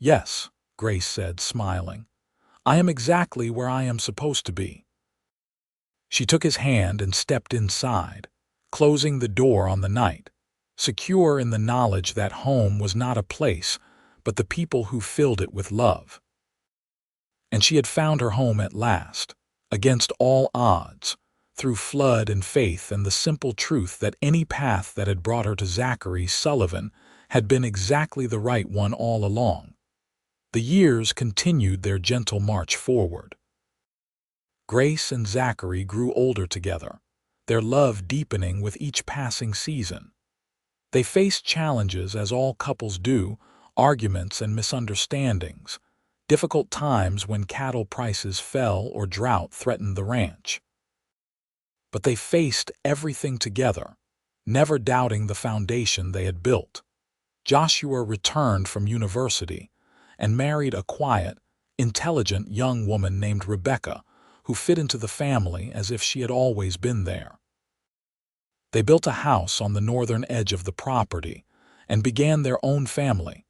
"Yes," Grace said, smiling. "I am exactly where I am supposed to be." She took his hand and stepped inside, closing the door on the night, secure in the knowledge that home was not a place, but the people who filled it with love. And she had found her home at last, against all odds, through flood and faith and the simple truth that any path that had brought her to Zachary Sullivan had been exactly the right one all along. The years continued their gentle march forward. Grace and Zachary grew older together, their love deepening with each passing season. They faced challenges as all couples do, arguments and misunderstandings, difficult times when cattle prices fell or drought threatened the ranch. But they faced everything together, never doubting the foundation they had built. Joshua returned from university and married a quiet, intelligent young woman named Rebecca, who fit into the family as if she had always been there. They built a house on the northern edge of the property and began their own family,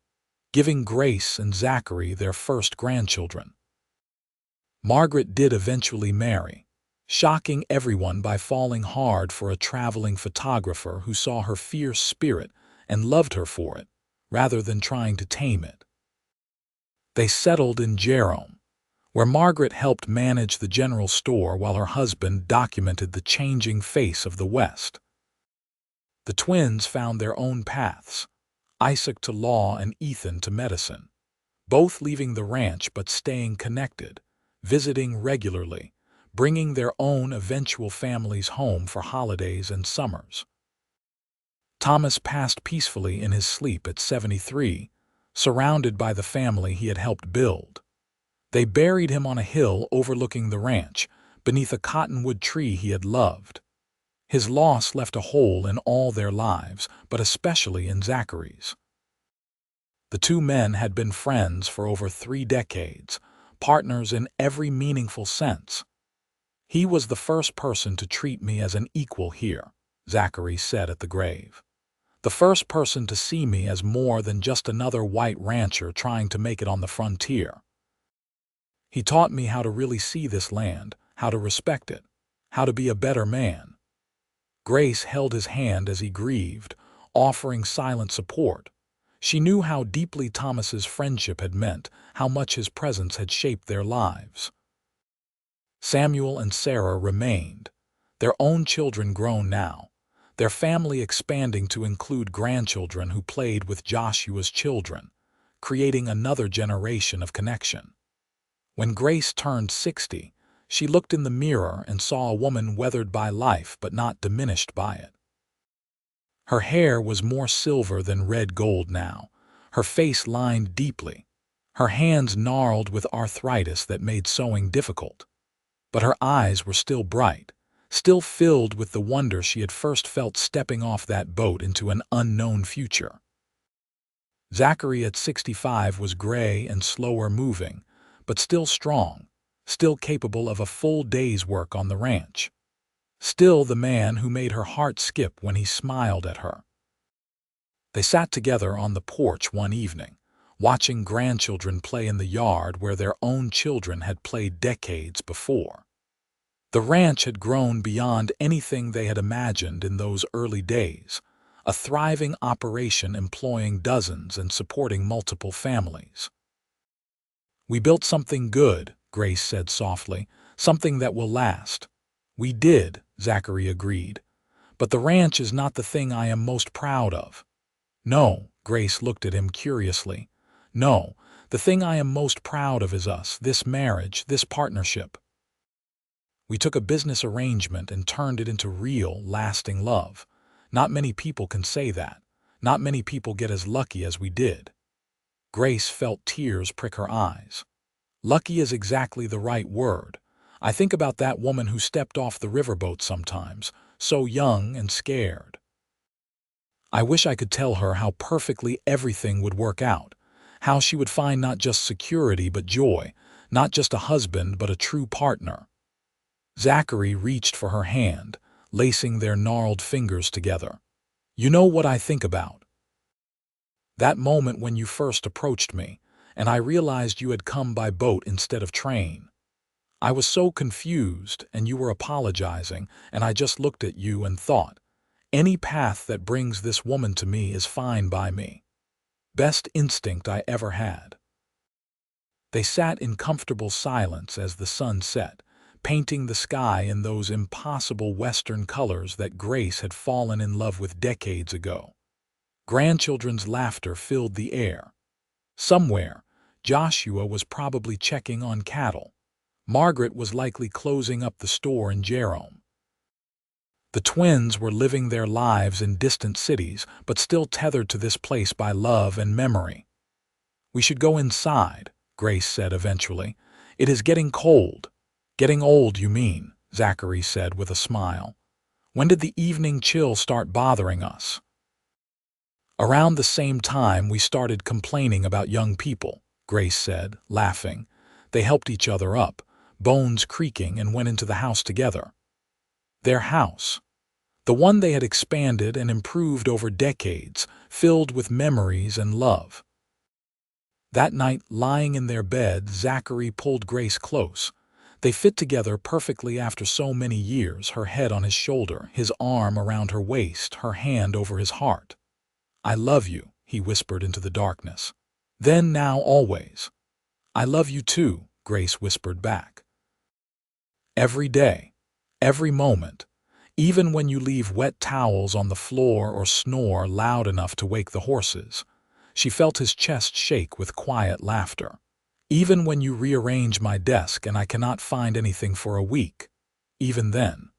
giving Grace and Zachary their first grandchildren. Margaret did eventually marry, shocking everyone by falling hard for a traveling photographer who saw her fierce spirit and loved her for it, rather than trying to tame it. They settled in Jerome, where Margaret helped manage the general store while her husband documented the changing face of the West. The twins found their own paths, Isaac to law and Ethan to medicine, both leaving the ranch but staying connected, visiting regularly, bringing their own eventual families home for holidays and summers. Thomas passed peacefully in his sleep at 73, surrounded by the family he had helped build. They buried him on a hill overlooking the ranch, beneath a cottonwood tree he had loved. His loss left a hole in all their lives, but especially in Zachary's. The two men had been friends for over 3 decades, partners in every meaningful sense. "He was the first person to treat me as an equal here," Zachary said at the grave. "The first person to see me as more than just another white rancher trying to make it on the frontier. He taught me how to really see this land, how to respect it, how to be a better man." Grace held his hand as he grieved, offering silent support. She knew how deeply Thomas's friendship had meant, how much his presence had shaped their lives. Samuel and Sarah remained, their own children grown now, their family expanding to include grandchildren who played with Joshua's children, creating another generation of connection. When Grace turned 60, she looked in the mirror and saw a woman weathered by life but not diminished by it. Her hair was more silver than red gold now, her face lined deeply, her hands gnarled with arthritis that made sewing difficult. But her eyes were still bright, still filled with the wonder she had first felt stepping off that boat into an unknown future. Zachary at 65 was gray and slower moving, but still strong, still capable of a full day's work on the ranch. Still the man who made her heart skip when he smiled at her. They sat together on the porch one evening, watching grandchildren play in the yard where their own children had played decades before. The ranch had grown beyond anything they had imagined in those early days, a thriving operation employing dozens and supporting multiple families. "We built something good," Grace said softly, "something that will last." "We did," Zachary agreed, "but the ranch is not the thing I am most proud of." "No," Grace looked at him curiously. "No, the thing I am most proud of is us, this marriage, this partnership." We took a business arrangement and turned it into real, lasting love. Not many people can say that. Not many people get as lucky as we did. Grace felt tears prick her eyes. Lucky is exactly the right word. I think about that woman who stepped off the riverboat sometimes, so young and scared. I wish I could tell her how perfectly everything would work out, how she would find not just security but joy, not just a husband but a true partner. Zachary reached for her hand, lacing their gnarled fingers together. You know what I think about? That moment when you first approached me, and I realized you had come by boat instead of train. I was so confused, and you were apologizing, and I just looked at you and thought, any path that brings this woman to me is fine by me. Best instinct I ever had. They sat in comfortable silence as the sun set, painting the sky in those impossible Western colors that Grace had fallen in love with decades ago. Grandchildren's laughter filled the air. Somewhere, Joshua was probably checking on cattle. Margaret was likely closing up the store in Jerome. The twins were living their lives in distant cities, but still tethered to this place by love and memory. We should go inside, Grace said eventually. It is getting cold. Getting old, you mean, Zachary said with a smile. When did the evening chill start bothering us? Around the same time we started complaining about young people, Grace said, laughing. They helped each other up, bones creaking, and went into the house together. Their house. The one they had expanded and improved over decades, filled with memories and love. That night, lying in their bed, Zachary pulled Grace close. They fit together perfectly after so many years, her head on his shoulder, his arm around her waist, her hand over his heart. I love you, he whispered into the darkness. Then, now, always. I love you too, Grace whispered back. Every day, every moment, even when you leave wet towels on the floor or snore loud enough to wake the horses. She felt his chest shake with quiet laughter. Even when you rearrange my desk and I cannot find anything for a week. Even then.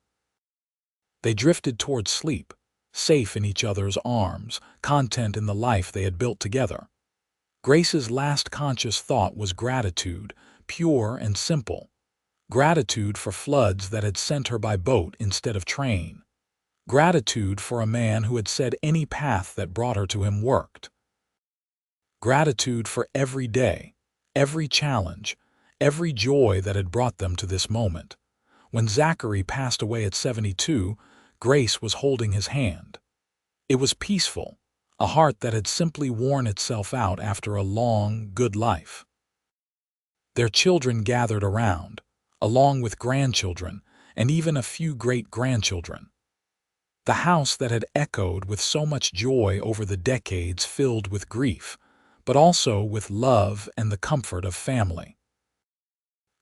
They drifted toward sleep, safe in each other's arms, content in the life they had built together. Grace's last conscious thought was gratitude, pure and simple. Gratitude for floods that had sent her by boat instead of train. Gratitude for a man who had said any path that brought her to him worked. Gratitude for every day, every challenge, every joy that had brought them to this moment. When Zachary passed away at 72, Grace was holding his hand. It was peaceful, a heart that had simply worn itself out after a long, good life. Their children gathered around, along with grandchildren, and even a few great-grandchildren. The house that had echoed with so much joy over the decades filled with grief, but also with love and the comfort of family.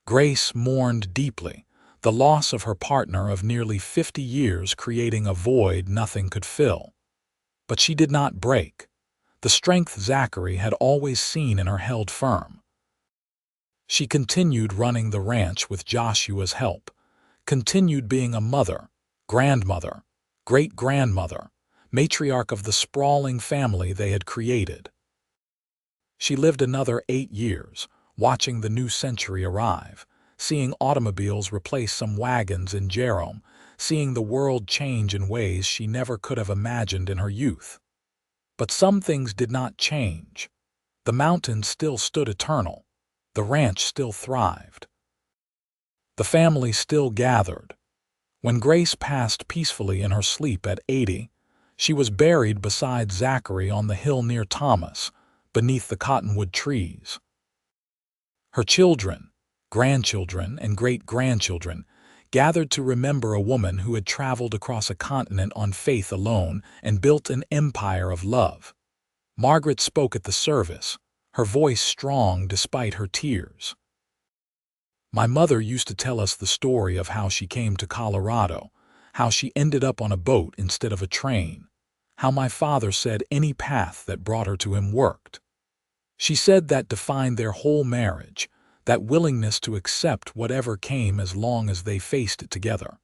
Grace mourned deeply, the loss of her partner of nearly 50 years creating a void nothing could fill. But she did not break. The strength Zachary had always seen in her held firm. She continued running the ranch with Joshua's help, continued being a mother, grandmother, great-grandmother, matriarch of the sprawling family they had created. She lived another 8 years, watching the new century arrive, seeing automobiles replace some wagons in Jerome, seeing the world change in ways she never could have imagined in her youth. But some things did not change. The mountains still stood eternal. The ranch still thrived. The family still gathered. When Grace passed peacefully in her sleep at 80, she was buried beside Zachary on the hill near Thomas, beneath the cottonwood trees. Her children, grandchildren, and great-grandchildren gathered to remember a woman who had traveled across a continent on faith alone and built an empire of love. Margaret spoke at the service, her voice strong despite her tears. My mother used to tell us the story of how she came to Colorado, how she ended up on a boat instead of a train, how my father said any path that brought her to him worked. She said that defined their whole marriage, that willingness to accept whatever came as long as they faced it together.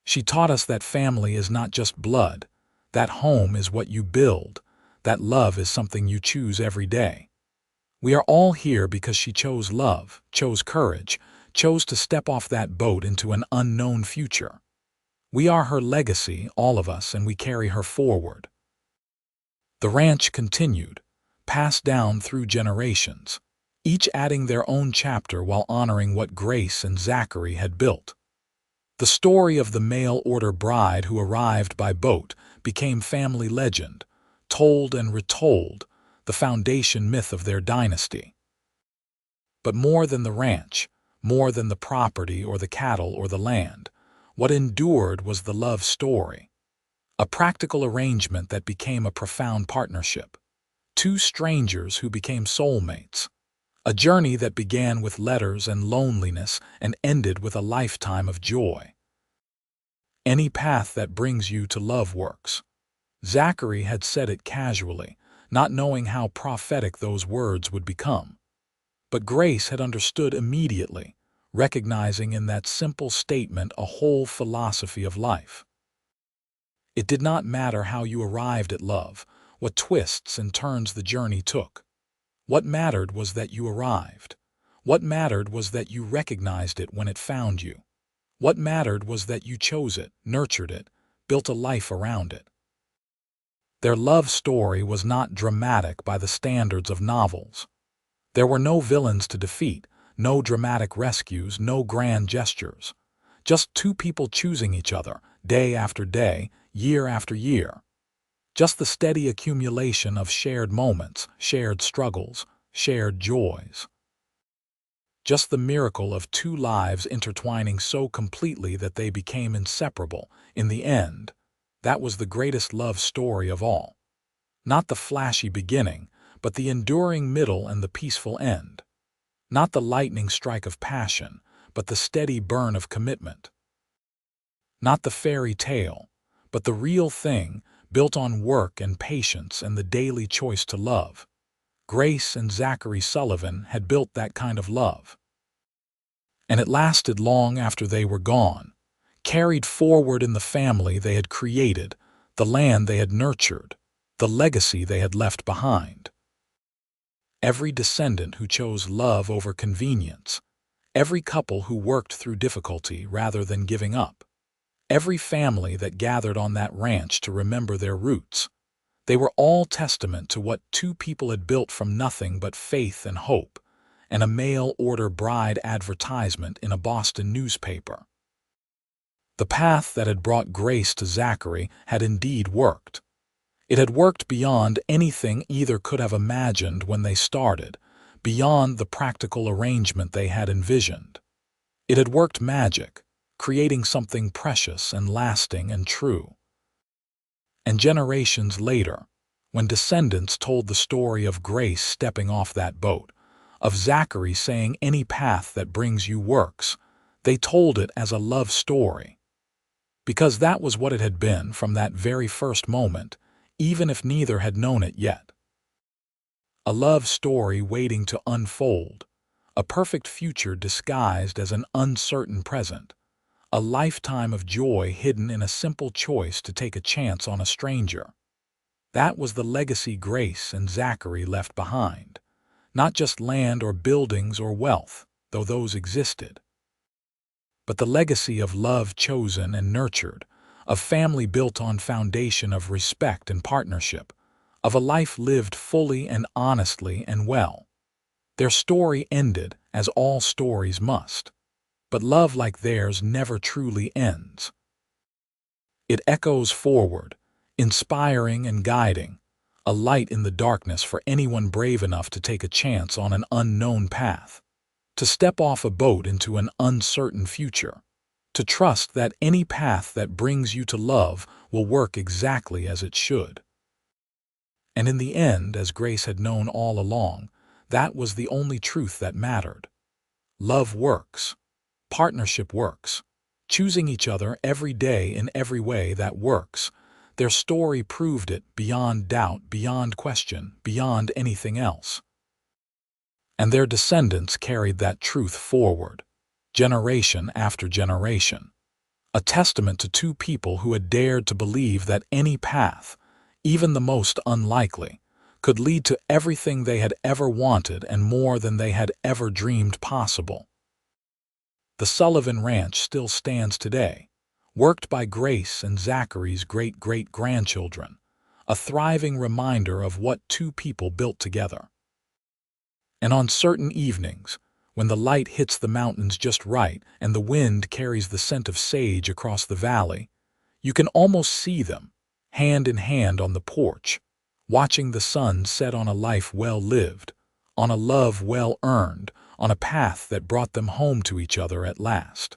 She taught us that family is not just blood, that home is what you build, that love is something you choose every day. We are all here because she chose love, chose courage, chose to step off that boat into an unknown future. We are her legacy, all of us, and we carry her forward. The ranch continued, passed down through generations, each adding their own chapter while honoring what Grace and Zachary had built. The story of the mail-order bride who arrived by boat became family legend, told and retold, the foundation myth of their dynasty. But more than the ranch, more than the property or the cattle or the land, what endured was the love story. A practical arrangement that became a profound partnership. Two strangers who became soulmates. A journey that began with letters and loneliness and ended with a lifetime of joy. Any path that brings you to love works. Zachary had said it casually, not knowing how prophetic those words would become. But Grace had understood immediately, recognizing in that simple statement a whole philosophy of life. It did not matter how you arrived at love, what twists and turns the journey took. What mattered was that you arrived. What mattered was that you recognized it when it found you. What mattered was that you chose it, nurtured it, built a life around it. Their love story was not dramatic by the standards of novels. There were no villains to defeat, no dramatic rescues, no grand gestures. Just two people choosing each other, day after day, year after year. Just the steady accumulation of shared moments, shared struggles, shared joys. Just the miracle of two lives intertwining so completely that they became inseparable. In the end, that was the greatest love story of all. Not the flashy beginning, but the enduring middle and the peaceful end. Not the lightning strike of passion, but the steady burn of commitment. Not the fairy tale, but the real thing, built on work and patience and the daily choice to love. Grace and Zachary Sullivan had built that kind of love. And it lasted long after they were gone, carried forward in the family they had created, the land they had nurtured, the legacy they had left behind. Every descendant who chose love over convenience, every couple who worked through difficulty rather than giving up, every family that gathered on that ranch to remember their roots, they were all testament to what two people had built from nothing but faith and hope, and a mail-order bride advertisement in a Boston newspaper. The path that had brought Grace to Zachary had indeed worked. It had worked beyond anything either could have imagined when they started, beyond the practical arrangement they had envisioned. It had worked magic, creating something precious and lasting and true. And generations later, when descendants told the story of Grace stepping off that boat, of Zachary saying any path that brings you works, they told it as a love story. Because that was what it had been from that very first moment, even if neither had known it yet. A love story waiting to unfold, a perfect future disguised as an uncertain present, a lifetime of joy hidden in a simple choice to take a chance on a stranger. That was the legacy Grace and Zachary left behind. Not just land or buildings or wealth, though those existed, but the legacy of love chosen and nurtured, of family built on foundation of respect and partnership, of a life lived fully and honestly and well. Their story ended, as all stories must, but love like theirs never truly ends. It echoes forward, inspiring and guiding, a light in the darkness for anyone brave enough to take a chance on an unknown path, to step off a boat into an uncertain future, to trust that any path that brings you to love will work exactly as it should. And in the end, as Grace had known all along, that was the only truth that mattered. Love works. Partnership works. Choosing each other every day in every way that works. Their story proved it beyond doubt, beyond question, beyond anything else. and their descendants carried that truth forward, generation after generation. A testament to two people who had dared to believe that any path, even the most unlikely, could lead to everything they had ever wanted and more than they had ever dreamed possible. The Sullivan Ranch still stands today, worked by Grace and Zachary's great-great-grandchildren, a thriving reminder of what two people built together. And on certain evenings, when the light hits the mountains just right and the wind carries the scent of sage across the valley, you can almost see them, hand in hand on the porch, watching the sun set on a life well lived, on a love well earned, on a path that brought them home to each other at last.